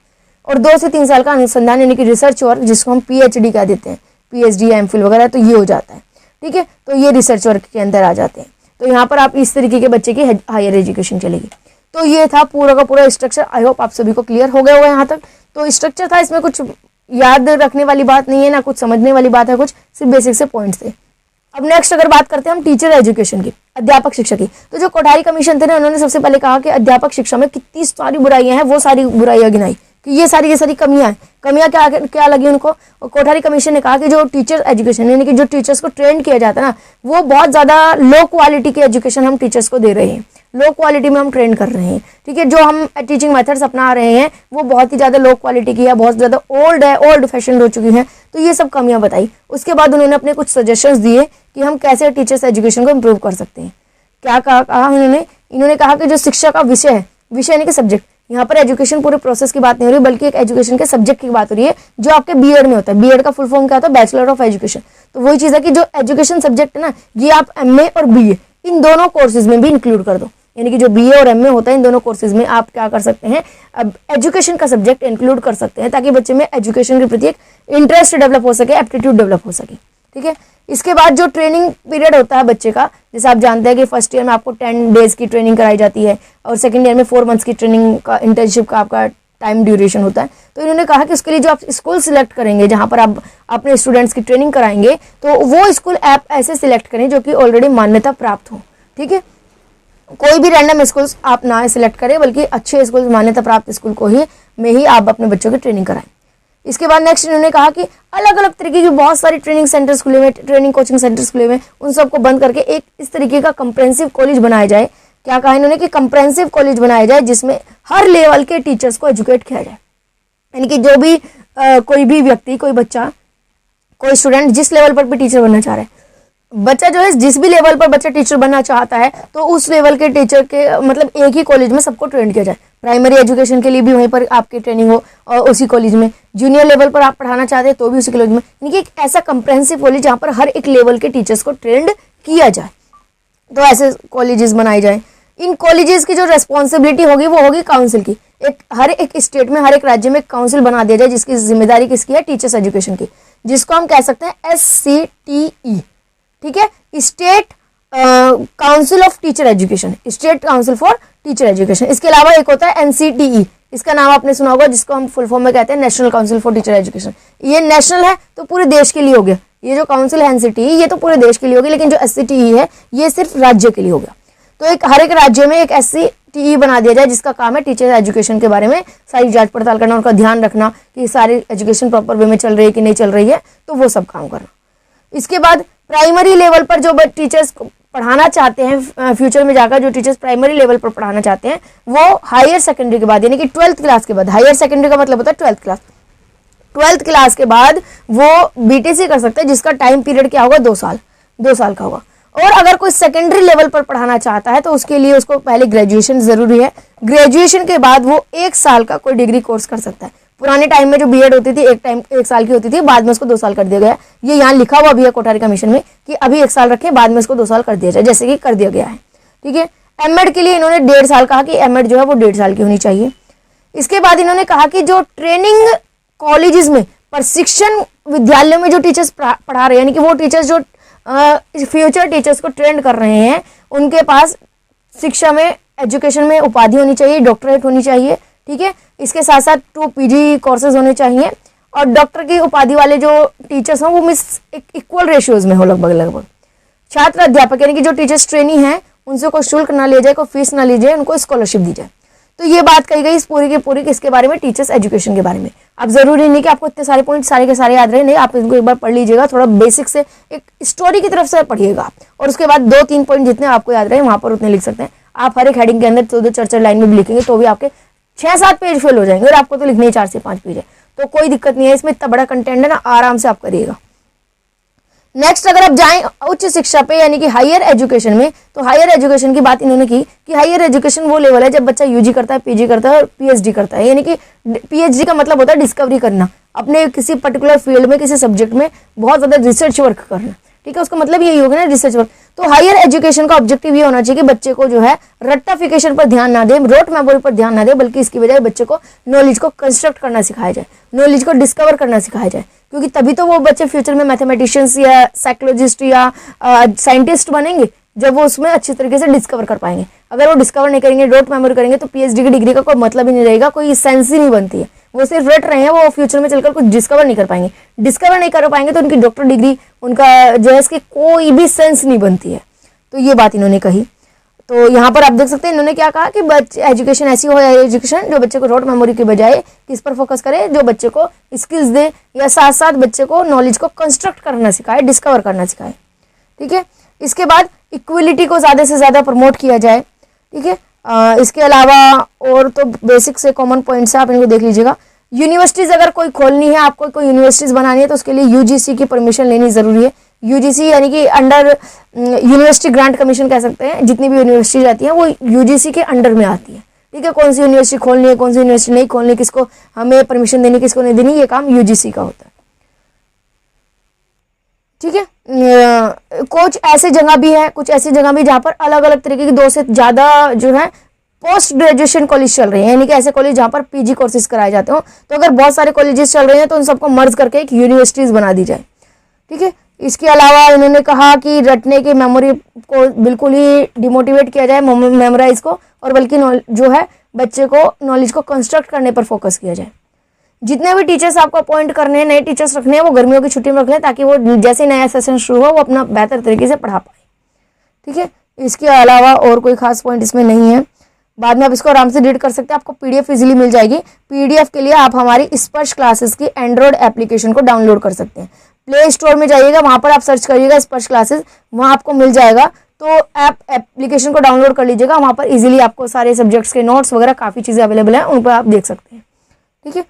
और 2 से 3 साल का अनुसंधान, यानी कि रिसर्च वर्क, जिसको हम PhD कह देते हैं, PhD MPhil वगैरह, तो ये हो जाता है, ठीक है। तो ये रिसर्च वर्क के अंदर आ जाते हैं। तो यहाँ पर आप इस तरीके के बच्चे की हायर एजुकेशन चलेगी। तो ये था पूरा का पूरा स्ट्रक्चर। आई होप आप सभी को क्लियर हो गया होगा यहाँ तक। तो स्ट्रक्चर था, इसमें कुछ याद रखने वाली बात नहीं है ना कुछ समझने वाली बात है, कुछ सिर्फ बेसिक से पॉइंट्स थे। अब नेक्स्ट अगर बात करते हैं हम टीचर एजुकेशन की, अध्यापक शिक्षा की, तो जो कोठारी कमीशन थे ना उन्होंने सबसे पहले कहा कि अध्यापक शिक्षा में कितनी सारी बुराइयां हैं, वो सारी बुराइयां गिनाई कि ये सारी कमियां हैं। कमियां क्या लगी उनको? कोठारी कमीशन ने कहा कि जो टीचर एजुकेशन, यानी कि जो टीचर्स को ट्रेन किया जाता है ना, वो बहुत ज्यादा लो क्वालिटी की एजुकेशन हम टीचर्स को दे रहे हैं, लो क्वालिटी में हम ट्रेन कर रहे हैं, ठीक है। जो हम टीचिंग मेथड्स अपना रहे हैं वो बहुत ही ज्यादा लो क्वालिटी की है, बहुत ज्यादा ओल्ड है, ओल्ड फैशन हो चुकी है। तो ये सब कमियां बताई। उसके बाद उन्होंने अपने कुछ सजेशंस दिए कि हम कैसे टीचर्स एजुकेशन को इम्प्रूव कर सकते हैं। क्या कहा इन्होंने कहा कि जो शिक्षा का विषय है, विषय यानी कि सब्जेक्ट, यहाँ पर एजुकेशन पूरे प्रोसेस की बात नहीं हो रही बल्कि एक एजुकेशन के सब्जेक्ट की बात हो रही है जो आपके बीएड में होता है। बीएड का फुल फॉर्म क्या होता है? Bachelor of education. तो वही चीज है कि जो एजुकेशन सब्जेक्ट है ना, ये आप MA और BA इन दोनों कोर्सेज में भी इंक्लूड कर दो। यानी कि जो BA और MA होता है इन दोनों कोर्सेज में आप क्या कर सकते हैं, अब एजुकेशन का सब्जेक्ट इंक्लूड कर सकते हैं ताकि बच्चे में एजुकेशन के प्रति एक इंटरेस्ट डेवलप हो सके, एप्टीट्यूड डेवलप हो सके, ठीक है। इसके बाद जो ट्रेनिंग पीरियड होता है बच्चे का, जैसे आप जानते हैं कि फर्स्ट ईयर में आपको 10 डेज की ट्रेनिंग कराई जाती है और सेकंड ईयर में 4 मंथ्स की ट्रेनिंग का, इंटर्नशिप का आपका टाइम ड्यूरेशन होता है। तो इन्होंने कहा कि उसके लिए जो आप स्कूल सिलेक्ट करेंगे जहां पर आप अपने स्टूडेंट्स की ट्रेनिंग कराएंगे, तो वो स्कूल ऐप ऐसे सिलेक्ट करें जो कि ऑलरेडी मान्यता प्राप्त हो, ठीक है। कोई भी रैंडम स्कूल आप ना सिलेक्ट करें बल्कि अच्छे स्कूल, मान्यता प्राप्त स्कूल को ही में ही आप अपने बच्चों की ट्रेनिंग कराएं। इसके बाद नेक्स्ट इन्होंने कहा कि अलग अलग तरीके की बहुत सारी ट्रेनिंग सेंटर्स खुले हुए, ट्रेनिंग कोचिंग सेंटर्स खुले हुए, उन सबको बंद करके एक इस तरीके का कंप्रेहेंसिव कॉलेज बनाया जाए। क्या कहा इन्होंने कि कंप्रेहेंसिव कॉलेज बनाया जाए जिसमें हर लेवल के टीचर्स को एजुकेट किया जाए, यानी कि जो भी कोई भी व्यक्ति, कोई बच्चा, कोई स्टूडेंट जिस लेवल पर भी टीचर बनना चाह रहा है, बच्चा जो है जिस भी लेवल पर बच्चा टीचर बनना चाहता है तो उस लेवल के टीचर के मतलब एक ही कॉलेज में सबको ट्रेन किया जाए। प्राइमरी एजुकेशन के लिए भी वहीं पर आपकी ट्रेनिंग हो और उसी कॉलेज में, जूनियर लेवल पर आप पढ़ाना चाहते हैं तो भी उसी कॉलेज में, यानी कि एक ऐसा कंप्रेहेंसिव कॉलेज जहाँ पर हर एक लेवल के टीचर्स को ट्रेंड किया जाए। तो ऐसे कॉलेजेस बनाए जाए। इन कॉलेजेस की जो रेस्पॉन्सिबिलिटी होगी वो होगी काउंसिल की। एक हर एक स्टेट में, हर एक राज्य में काउंसिल बना दिया जाए जिसकी जिम्मेदारी किसकी है, टीचर्स एजुकेशन की, जिसको हम कह सकते हैं SCTE, ठीक है, state council of teacher education, state council for teacher education. इसके अलावा एक होता है NCTE, इसका नाम आपने सुना होगा, जिसको हम फुल फॉर्म में कहते हैं national council for teacher education. ये नेशनल है तो पूरे देश के लिए हो गया, ये जो काउंसिल है NCTE ये तो पूरे देश के लिए होगी, लेकिन जो SCTE है ये सिर्फ राज्य के लिए हो गया। तो एक हर एक राज्य में एक SCTE बना दिया जाए जिसका काम है टीचर एजुकेशन के बारे में सारी जांच पड़ताल करना, उनका ध्यान रखना कि सारी एजुकेशन प्रॉपर वे में चल रही है कि नहीं चल रही है, तो वो सब काम करना। इसके बाद प्राइमरी लेवल पर जो टीचर्स पढ़ाना चाहते हैं, फ्यूचर में जाकर जो टीचर्स प्राइमरी लेवल पर पढ़ाना चाहते हैं वो हायर सेकेंडरी के बाद, यानी कि 12th क्लास के बाद, हायर सेकेंडरी का मतलब होता है 12th क्लास, 12th क्लास के बाद वो BTC कर सकते हैं, जिसका टाइम पीरियड क्या होगा, 2 साल, 2 साल का होगा। और अगर कोई सेकेंडरी लेवल पर पढ़ाना चाहता है तो उसके लिए उसको पहले ग्रेजुएशन जरूरी है। ग्रेजुएशन के बाद वो 1 साल का कोई डिग्री कोर्स कर सकता है। पुराने टाइम में जो बीएड होती थी 1 साल की होती थी, बाद में उसको 2 साल कर दिया गया। ये यहाँ लिखा हुआ भी है कोठारी कमीशन में कि अभी 1 साल रखें, बाद में इसको 2 साल कर दिया जाए, जैसे कि कर दिया गया है, ठीक है। एमएड के लिए इन्होंने 1.5 साल कहा कि एमएड जो है वो 1.5 साल की होनी चाहिए। इसके बाद इन्होंने कहा कि जो ट्रेनिंग कॉलेजेस में, प्रशिक्षण विद्यालयों में जो टीचर्स पढ़ा रहे हैं, यानी कि वो टीचर्स जो फ्यूचर टीचर्स को ट्रेंड कर रहे हैं, उनके पास शिक्षा में, एजुकेशन में उपाधि होनी चाहिए, डॉक्टरेट होनी चाहिए, ठीक है। इसके साथ साथ 2 PG कोर्सेज होने चाहिए और डॉक्टर की उपाधि वाले जो टीचर्स हों वो मिस इक्वल रेशियोज में हो लगभग। छात्र अध्यापक यानी कि जो टीचर्स ट्रेनी हैं उनसे कोई शुल्क ना लिया जाए, कोई फीस ना ली जाए, उनको स्कॉलरशिप दी जाए। तो ये बात कही गई इस पूरी की पूरी किसके बारे में, टीचर्स एजुकेशन के बारे में। अब जरूरी नहीं कि आपको इतने सारे पॉइंट सारे के सारे याद रहे, नहीं, आप इनको एक बार पढ़ लीजिएगा, थोड़ा बेसिक से एक स्टोरी की तरफ से पढ़िएगा और उसके बाद 2-3 पॉइंट जितने आपको याद रहे वहां पर उतने लिख सकते हैं। आप हर एक हेडिंग के अंदर 2-4 लाइन में भी लिखेंगे तो भी आपके 6-7 पेज फेल हो जाएंगे और आपको तो लिखने ही 4 से 5 पेज है, तो कोई दिक्कत नहीं है, इसमें इतना बड़ा कंटेंट है ना, आराम से आप करिएगा। नेक्स्ट अगर आप जाएं उच्च शिक्षा पे यानी कि हायर एजुकेशन में, तो हायर एजुकेशन की बात इन्होंने की कि हायर एजुकेशन वो लेवल है जब बच्चा यूजी करता है, पीजी करता है और पीएचडी करता है। यानी कि पीएचडी का मतलब होता है डिस्कवरी करना, अपने किसी पर्टिकुलर फील्ड में, किसी सब्जेक्ट में बहुत ज्यादा रिसर्च वर्क करना, ठीक है, उसका मतलब यही होगा ना, रिसर्च वर्क। तो हायर एजुकेशन का ऑब्जेक्टिव ये होना चाहिए कि बच्चे को जो है रट्टाफिकेशन पर ध्यान ना दे, रोट मेमोरी पर ध्यान ना दे, बल्कि इसकी बजाय बच्चे को नॉलेज को कंस्ट्रक्ट करना सिखाया जाए, नॉलेज को डिस्कवर करना सिखाया जाए, क्योंकि तभी तो वो बच्चे फ्यूचर में मैथमेटिशियंस या साइकोलॉजिस्ट या साइंटिस्ट बनेंगे जब वो उसमें अच्छी तरीके से डिस्कवर कर पाएंगे। अगर वो डिस्कवर नहीं करेंगे, रोट मेमोरी करेंगे, तो पीएचडी की डिग्री का कोई मतलब ही नहीं रहेगा, कोई सेंस ही नहीं बनती है, वो सिर्फ रट रहे हैं, वो फ्यूचर में चलकर कुछ डिस्कवर नहीं कर पाएंगे। डिस्कवर नहीं कर पाएंगे तो उनकी डॉक्टर डिग्री, उनका जो है इसकी कोई भी सेंस नहीं बनती है। तो ये बात इन्होंने कही। तो यहाँ पर आप देख सकते हैं इन्होंने क्या कहा कि बच्चे एजुकेशन ऐसी हो, एजुकेशन जो बच्चे को रोट मेमोरी के बजाय किस पर फोकस करे, जो बच्चे को स्किल्स दे या साथ साथ बच्चे को नॉलेज को कंस्ट्रक्ट करना सिखाए, डिस्कवर करना सिखाए, ठीक है। इसके बाद इक्वलिटी को ज़्यादा से ज़्यादा प्रमोट किया जाए, ठीक है। इसके अलावा और तो बेसिक से कॉमन पॉइंट्स है, आप इनको देख लीजिएगा। यूनिवर्सिटीज़ अगर कोई खोलनी है, आपको कोई यूनिवर्सिटीज़ बनानी है तो उसके लिए यूजीसी की परमिशन लेनी ज़रूरी है। यूजीसी यानी कि अंडर यूनिवर्सिटी ग्रांट कमीशन कह सकते हैं, जितनी भी यूनिवर्सिटीज आती हैं वो यूजीसी के अंडर में आती है, ठीक है। कौन सी यूनिवर्सिटी खोलनी है, कौन सी यूनिवर्सिटी नहीं खोलनी, किसको हमें परमिशन देनी, किसको नहीं देनी, ये काम यूजीसी का होता है, ठीक है। कुछ ऐसे जगह भी है, कुछ ऐसी जगह भी जहाँ पर अलग अलग तरीके की 2 से ज़्यादा जो है पोस्ट ग्रेजुएशन कॉलेज चल रहे हैं, यानी कि ऐसे कॉलेज जहाँ पर पीजी कोर्सेज कराए जाते हो। तो अगर बहुत सारे कॉलेजेस चल रहे हैं तो उन सबको मर्ज करके एक यूनिवर्सिटीज बना दी जाए, ठीक है। इसके अलावा इन्होंने कहा कि रटने की मेमोरी को बिल्कुल ही डिमोटिवेट किया जाए, मेमोराइज को, और बल्कि जो है बच्चे को नॉलेज को कंस्ट्रक्ट करने पर फोकस किया जाए। जितने भी टीचर्स आपको अपॉइंट करने हैं, नए टीचर्स रखने हैं, वो गर्मियों की छुट्टी में रख लें ताकि वो जैसे नया सेशन शुरू हो वो अपना बेहतर तरीके से पढ़ा पाए, ठीक है। इसके अलावा और कोई खास पॉइंट इसमें नहीं है। बाद में आप इसको आराम से रीड कर सकते हैं, आपको पीडीएफ इजीली मिल जाएगी। पीडीएफ के लिए आप हमारी स्पर्श क्लासेस की एंड्रॉयड एप्लीकेशन को डाउनलोड कर सकते हैं। प्ले स्टोर में जाइएगा, वहाँ पर आप सर्च करिएगा स्पर्श क्लासेस, वहाँ आपको मिल जाएगा। तो एप्लीकेशन को डाउनलोड कर लीजिएगा, वहाँ पर इजीली आपको सारे सब्जेक्ट्स के नोट्स वगैरह काफ़ी चीज़ें अवेलेबल हैं, उन पर आप देख सकते हैं। ठीक है,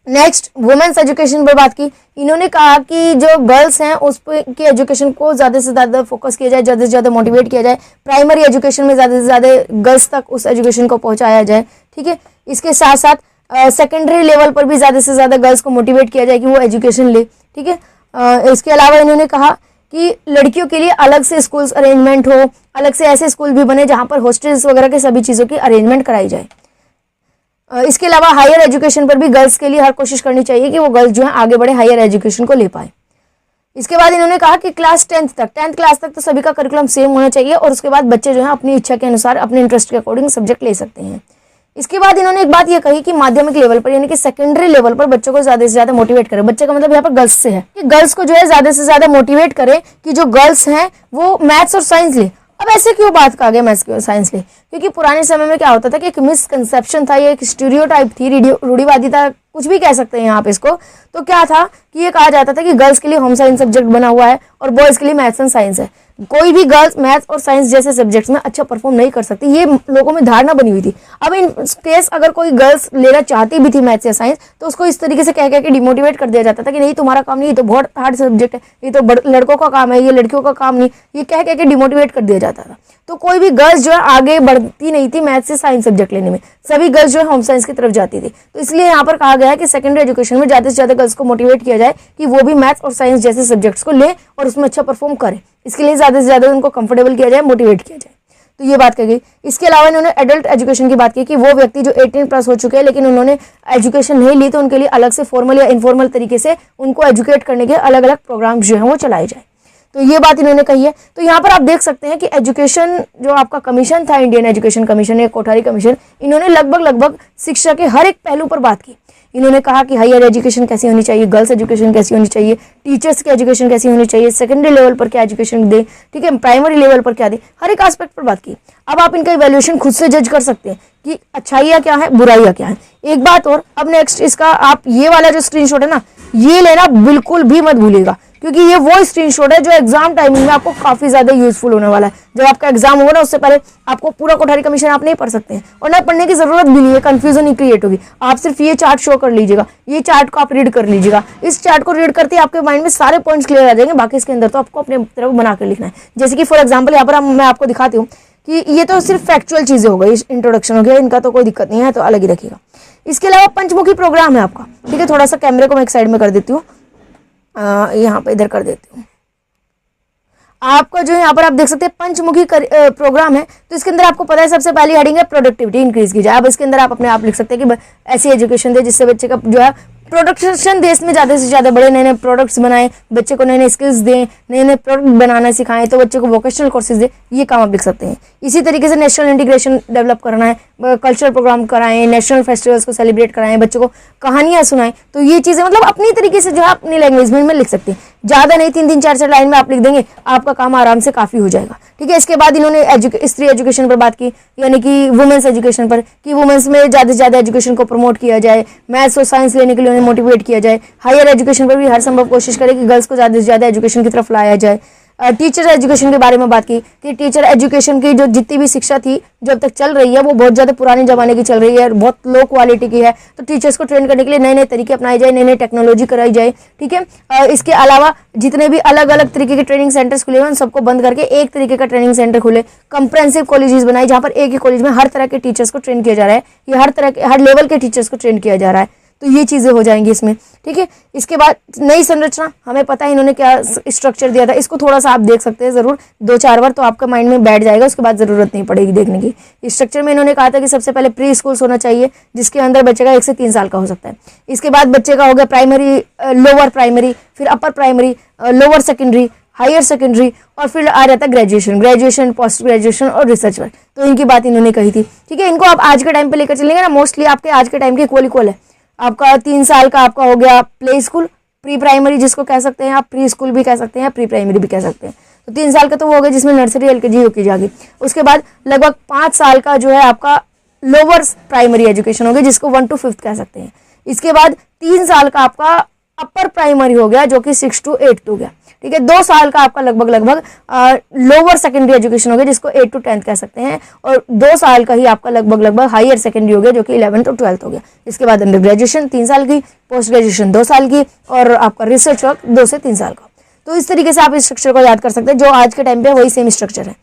नेक्स्ट वुमेन्स एजुकेशन पर बात की। इन्होंने कहा कि जो गर्ल्स हैं उस पर की एजुकेशन को ज़्यादा से ज़्यादा फोकस किया जाए, ज़्यादा से ज़्यादा मोटिवेट किया जाए, प्राइमरी एजुकेशन में ज़्यादा से ज़्यादा गर्ल्स तक उस एजुकेशन को पहुँचाया जाए। ठीक है, इसके साथ साथ सेकेंडरी लेवल पर भी ज़्यादा से ज़्यादा गर्ल्स को मोटिवेट किया जाए कि वो एजुकेशन ले। ठीक है, इसके अलावा इन्होंने कहा कि लड़कियों के लिए अलग से स्कूल्स अरेंजमेंट हो, अलग से ऐसे स्कूल भी बने जहाँ पर हॉस्टल्स वगैरह के सभी चीज़ों की अरेंजमेंट कराई जाए। इसके अलावा हायर एजुकेशन पर भी गर्ल्स के लिए हर कोशिश करनी चाहिए कि वो गर्ल्स जो है आगे बढ़े, हायर एजुकेशन को ले पाए। इसके बाद इन्होंने कहा कि क्लास 10th क्लास तक तो सभी का करिकुलम सेम होना चाहिए और उसके बाद बच्चे जो है अपनी इच्छा के अनुसार अपने इंटरेस्ट के अकॉर्डिंग सब्जेक्ट ले सकते हैं। इसके बाद इन्होंने एक बात ये कही कि माध्यमिक लेवल पर यानी कि सेकेंडरी लेवल पर बच्चों को ज्यादा से ज्यादा मोटिवेट करें। बच्चे का मतलब यहाँ पर गर्ल्स से है कि गर्ल्स को जो है ज्यादा से ज्यादा मोटिवेट करें कि जो गर्ल्स हैं वो मैथ्स और साइंस ले। अब ऐसे क्यों बात कहा गया मैथ्स और साइंस ले? क्योंकि पुराने समय में क्या होता था कि एक मिसकंसेप्शन था, ये एक स्टीरियोटाइप थी, रूढ़िवादिता कुछ भी कह सकते हैं यहाँ पे इसको। तो क्या था कि ये कहा जाता था कि गर्ल्स के लिए होम साइंस सब्जेक्ट बना हुआ है और बॉयज के लिए मैथ्स एंड साइंस है। कोई भी गर्ल्स मैथ्स और साइंस जैसे सब्जेक्ट्स में अच्छा परफॉर्म नहीं कर सकती, ये लोगों में धारणा बनी हुई थी। अब इन केस अगर कोई गर्ल्स लेना चाहती भी थी मैथ्स या साइंस तो उसको इस तरीके से कह के डिमोटिवेट कर दिया जाता था कि नहीं तुम्हारा काम नहीं, ये तो बहुत हार्ड सब्जेक्ट है, ये तो लड़कों का काम है, ये लड़कियों का काम नहीं, ये कह के डिमोटिवेट कर दिया जाता था। तो कोई भी गर्ल्स जो है आगे बढ़ती नहीं थी मैथ्स से साइंस सब्जेक्ट लेने में, सभी गर्ल्स जो है होम साइंस की तरफ जाती थी। तो इसलिए यहाँ पर कहा गया है कि सेकेंडरी एजुकेशन में ज़्यादा से ज़्यादा गर्ल्स को मोटिवेट किया जाए कि वो भी मैथ्स और साइंस जैसे सब्जेक्ट्स को ले और उसमें अच्छा परफॉर्म करें। इसके लिए ज़्यादा से ज़्यादा उनको कंफर्टेबल किया जाए, मोटिवेट किया जाए। तो ये बात कही गई। इसके अलावा इन्होंने एडल्ट एजुकेशन की बात की कि वो व्यक्ति जो 18+ हो चुके हैं लेकिन उन्होंने एजुकेशन नहीं ली तो उनके लिए अलग से फॉर्मल या इनफॉर्मल तरीके से उनको एजुकेट करने के अलग अलग प्रोग्राम्स जो हैं वो चलाए जाए। तो ये बात इन्होंने कही है। तो यहाँ पर आप देख सकते हैं कि एजुकेशन जो आपका कमीशन था, इंडियन एजुकेशन कमीशन या कोठारी कमीशन, इन्होंने लगभग शिक्षा के हर एक पहलू पर बात की। इन्होंने कहा कि हायर एजुकेशन कैसी होनी चाहिए, गर्ल्स एजुकेशन कैसी होनी चाहिए, टीचर्स की एजुकेशन कैसी होनी चाहिए, सेकेंडरी लेवल पर क्या एजुकेशन दे, ठीक है, प्राइमरी लेवल पर क्या दे, हर एक एस्पेक्ट पर बात की। अब आप इनका इवैल्यूएशन खुद से जज कर सकते हैं कि अच्छाइयाँ क्या है, बुराइयाँ क्या है। एक बात और, अब नेक्स्ट इसका आप ये वाला जो स्क्रीनशॉट है ना, ये लेना बिल्कुल भी मत भूलिएगा क्योंकि ये वो स्क्रीनशॉट है जो एग्जाम टाइमिंग में आपको काफी ज्यादा यूजफुल होने वाला है। जब आपका एग्जाम होगा ना उससे पहले आपको पूरा कोठारी कमीशन आप नहीं पढ़ सकते हैं और ना पढ़ने की जरूरत भी नहीं है, कंफ्यूजन ही क्रिएट होगी। आप सिर्फ ये चार्ट शो कर लीजिएगा, ये चार्ट को आप रीड कर लीजिएगा। इस चार्ट को रीड करते ही आपके माइंड में सारे पॉइंट्स क्लियर आ जाएंगे, बाकी इसके अंदर तो आपको अपने तरफ बना कर लिखना है। जैसे कि फॉर एग्जाम्पल यहाँ पर मैं आपको दिखाती हूँ कि ये तो सिर्फ फैक्चुअल चीजें हो गई, इंट्रोडक्शन हो गया, इनका तो कोई दिक्कत नहीं है, तो अलग ही रखिएगा। इसके अलावा पंचमुखी प्रोग्राम है आपका, ठीक है। थोड़ा सा कैमरे को मैं एक साइड में कर देती हूँ, यहाँ पे इधर कर देती हूँ। आपका जो है यहाँ पर आप देख सकते हैं पंचमुखी प्रोग्राम है। तो इसके अंदर आपको पता है सबसे पहली हेडिंग है प्रोडक्टिविटी इंक्रीज की जाए। अब इसके अंदर आप अपने आप लिख सकते हैं कि ऐसी एजुकेशन दे जिससे बच्चे का जो है प्रोडक्शन देश में ज़्यादा से ज़्यादा बड़े, नए नए प्रोडक्ट्स बनाएं, बच्चे को नए नए स्किल्स दें, नए नए प्रोडक्ट बनाना सिखाएं, तो बच्चे को वोकेशनल कोर्सेज दें। ये काम आप लिख सकते हैं। इसी तरीके से नेशनल इंटीग्रेशन डेवलप करना है, कल्चरल प्रोग्राम कराएं, नेशनल फेस्टिवल्स को सेलिब्रेट कराएं, बच्चों को कहानियां सुनाएं। तो ये चीज़ें मतलब अपनी तरीके से जो है अपनी लैंग्वेज में लिख सकते हैं। ज़्यादा नहीं, 3-3, 4-4 लाइन में आप लिख देंगे, आपका काम आराम से काफ़ी हो जाएगा, ठीक है। इसके बाद इन्होंने स्त्री एजुकेशन पर बात की, यानी कि वुमेन्स एजुकेशन पर, कि वुमेन्स में ज़्यादा से ज़्यादा एजुकेशन को प्रमोट किया जाए, मैथ्स और साइंस लेने के लिए उन्हें मोटिवेट किया जाए। हायर एजुकेशन पर भी हर संभव कोशिश करें कि गर्ल्स को ज़्यादा से ज़्यादा एजुकेशन की तरफ लाया जाए। टीचर एजुकेशन के बारे में बात की कि टीचर एजुकेशन की जो जितनी भी शिक्षा थी जब तक चल रही है वो बहुत ज़्यादा पुराने ज़माने की चल रही है, बहुत लो क्वालिटी की है। तो टीचर्स को ट्रेन करने के लिए नए नए तरीके अपनाए जाए, नई नई टेक्नोलॉजी कराई जाए, ठीक है। इसके अलावा जितने भी अलग अलग तरीके के ट्रेनिंग सेंटर्स खुले हैं उन सबको बंद करके एक तरीके का ट्रेनिंग सेंटर खुले, कंप्रेहेंसिव कॉलेजेस बनाए जहाँ पर एक ही कॉलेज में हर तरह के टीचर्स को ट्रेन किया जा रहा है, ये हर तरह के हर लेवल के टीचर्स को ट्रेन किया जा रहा है। तो ये चीज़ें हो जाएंगी इसमें, ठीक है। इसके बाद नई संरचना, हमें पता है इन्होंने क्या स्ट्रक्चर दिया था, इसको थोड़ा सा आप देख सकते हैं ज़रूर 2-4 बार, तो आपका माइंड में बैठ जाएगा, उसके बाद ज़रूरत नहीं पड़ेगी देखने की। इस स्ट्रक्चर में इन्होंने कहा था कि सबसे पहले प्री स्कूल्स होना चाहिए जिसके अंदर बच्चे का 1 से 3 साल का हो सकता है। इसके बाद बच्चे का हो गया प्राइमरी, लोअर प्राइमरी, फिर upper primary, lower secondary, higher secondary, और फिर आ जाता है ग्रेजुएशन, पोस्ट ग्रेजुएशन और रिसर्च वर्क। तो इनकी बात इन्होंने कही थी, ठीक है। इनको आप आज के टाइम पे लेकर चलेंगे ना, मोस्टली आपके आज के टाइम के इक्वल है। आपका 3 साल का आपका हो गया प्ले स्कूल, प्री प्राइमरी जिसको कह सकते हैं आप, प्री स्कूल भी कह सकते हैं, प्री प्राइमरी भी कह सकते हैं। तो 3 साल का तो वो हो गया जिसमें नर्सरी LKG यूकेजी आ गई। उसके बाद लगभग 5 साल का जो है आपका लोअर प्राइमरी एजुकेशन हो गया, जिसको 1 to 5th कह सकते हैं। इसके बाद 3 साल का आपका अपर प्राइमरी हो गया, जो कि 6 to 8th हो गया, ठीक है। 2 साल का आपका लगभग लोअर सेकेंडरी एजुकेशन हो गया, जिसको 8 to 10th कह सकते हैं। और 2 साल का ही आपका लगभग हायर सेकेंडरी हो गया, जो कि 11th to 12th हो गया। इसके बाद अंडर ग्रेजुएशन 3 साल की, पोस्ट ग्रेजुएशन 2 साल की, और आपका रिसर्च वर्क 2 से 3 साल का। तो इस तरीके से आप इस स्ट्रक्चर को याद कर सकते हैं, जो आज के टाइम पे वही सेम स्ट्रक्चर है।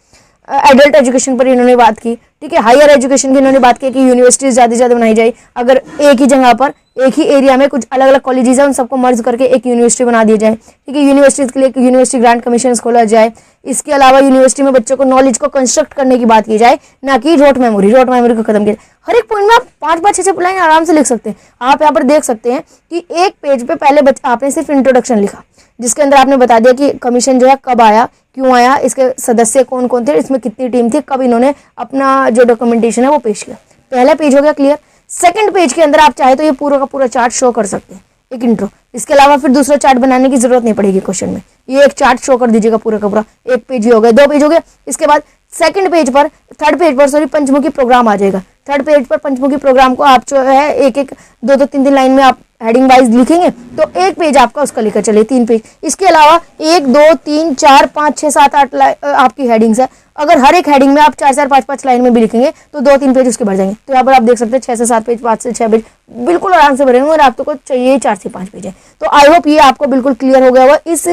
एडल्ट एजुकेशन पर इन्होंने बात की, ठीक है। हायर एजुकेशन की इन्होंने बात की कि यूनिवर्सिटीज ज़्यादा से ज़्यादा बनाई जाए। अगर एक ही जगह पर एक ही एरिया में कुछ अलग अलग कॉलेजेस हैं, उन सबको मर्ज करके एक यूनिवर्सिटी बना दी जाए, ठीक है। यूनिवर्सिटीज के लिए यूनिवर्सिटी ग्रांट कमीशन खोला जाए। इसके अलावा यूनिवर्सिटी में बच्चों को नॉलेज को कंस्ट्रक्ट करने की बात की जाए, ना कि रोट मेमोरी को खत्म किया जाए। हर एक पॉइंट में आप 5-5, 6-6 लाइन आराम से लिख सकते हैं। आप यहाँ पर देख सकते हैं कि एक पेज पे पहले आपने सिर्फ इंट्रोडक्शन लिखा, जिसके अंदर आपने बता दिया कि कमीशन जो है कब आया, क्यों आया, इसके सदस्य कौन कौन थे, इसमें कितनी टीम थी, कब इन्होंने अपना जो डॉक्यूमेंटेशन है वो पेश किया। पहला पेज हो गया क्लियर। सेकंड पेज के अंदर आप चाहे तो ये पूरा का पूरा चार्ट शो कर सकते हैं, एक इंट्रो। इसके अलावा फिर दूसरा चार्ट बनाने की जरूरत नहीं पड़ेगी क्वेश्चन में, ये एक चार्ट शो कर दीजिएगा पूरा का पूरा। एक पेज ही हो गया, 2 पेज हो गया। इसके बाद थर्ड पेज पर पंचमुखी प्रोग्राम आ जाएगा। थर्ड पेज पर पंचमुखी प्रोग्राम को आप जो है एक 2-2, 3-3 लाइन में आप हेडिंग वाइज लिखेंगे, तो एक पेज आपका उसका लेकर चलिए 3 पेज। इसके अलावा 1, 2, 3, 4, 5, 6, 7, 8 आपकी हेडिंग्स है। अगर हर एक हेडिंग में आप 4-4, 5-5 लाइन में भी लिखेंगे तो 2-3 पेज उसके भर जाएंगे। तो यहाँ पर आप देख सकते हैं 6 से 7 पेज, 5 से 6 पेज बिल्कुल आराम से भरेंगे, और आपको चाहिए 4 से 5 पेज है। तो आई होप ये आपको बिल्कुल क्लियर हो गया होगा। इस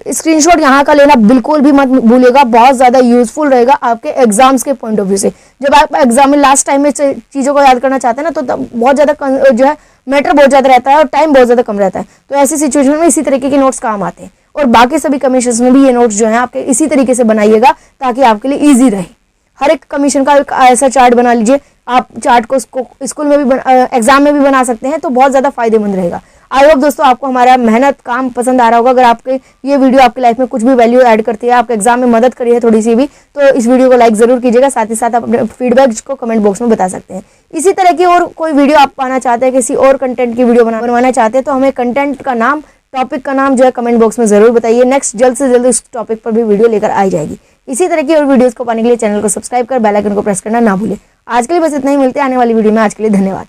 स्क्रीनशॉट यहाँ का लेना बिल्कुल भी मत भूलिएगा, बहुत ज़्यादा यूजफुल रहेगा आपके एग्जाम्स के पॉइंट ऑफ व्यू से। जब आप एग्जाम में लास्ट टाइम में चीज़ों को याद करना चाहते हैं ना, तो बहुत ज़्यादा जो है मैटर बहुत ज़्यादा रहता है और टाइम बहुत ज़्यादा कम रहता है। तो ऐसी सिचुएशन में इसी तरीके के नोट्स काम आते हैं। और बाकी सभी कमीशंस में भी ये नोट्स जो है आपके इसी तरीके से बनाइएगा, ताकि आपके लिए ईजी रहे। हर एक कमीशन का एक ऐसा चार्ट बना लीजिए। आप चार्ट को स्कूल में भी एग्जाम में भी बना सकते हैं, तो बहुत ज़्यादा फायदेमंद रहेगा। आई होप दोस्तों आपको हमारा मेहनत काम पसंद आ रहा होगा। अगर आपके ये वीडियो आपकी लाइफ में कुछ भी वैल्यू ऐड करती है, आपके एग्जाम में मदद करी है थोड़ी सी भी, तो इस वीडियो को लाइक जरूर कीजिएगा। साथ ही साथ आप अपने फीडबैक को कमेंट बॉक्स में बता सकते हैं। इसी तरह की और कोई वीडियो आप पाना चाहते हैं, किसी और कंटेंट की वीडियो बनवाना चाहते हैं, तो हमें कंटेंट का नाम, टॉपिक का नाम जो है कमेंट बॉक्स में जरूर बताइए। नेक्स्ट जल्द से जल्द इस टॉपिक पर भी वीडियो लेकर आई जाएगी। इसी तरह की और वीडियोस को पाने के लिए चैनल को सब्सक्राइब कर बेल आइकन को प्रेस करना ना भूलें। आज के लिए बस इतना ही, मिलते हैं आने वाली वीडियो में। आज के लिए धन्यवाद।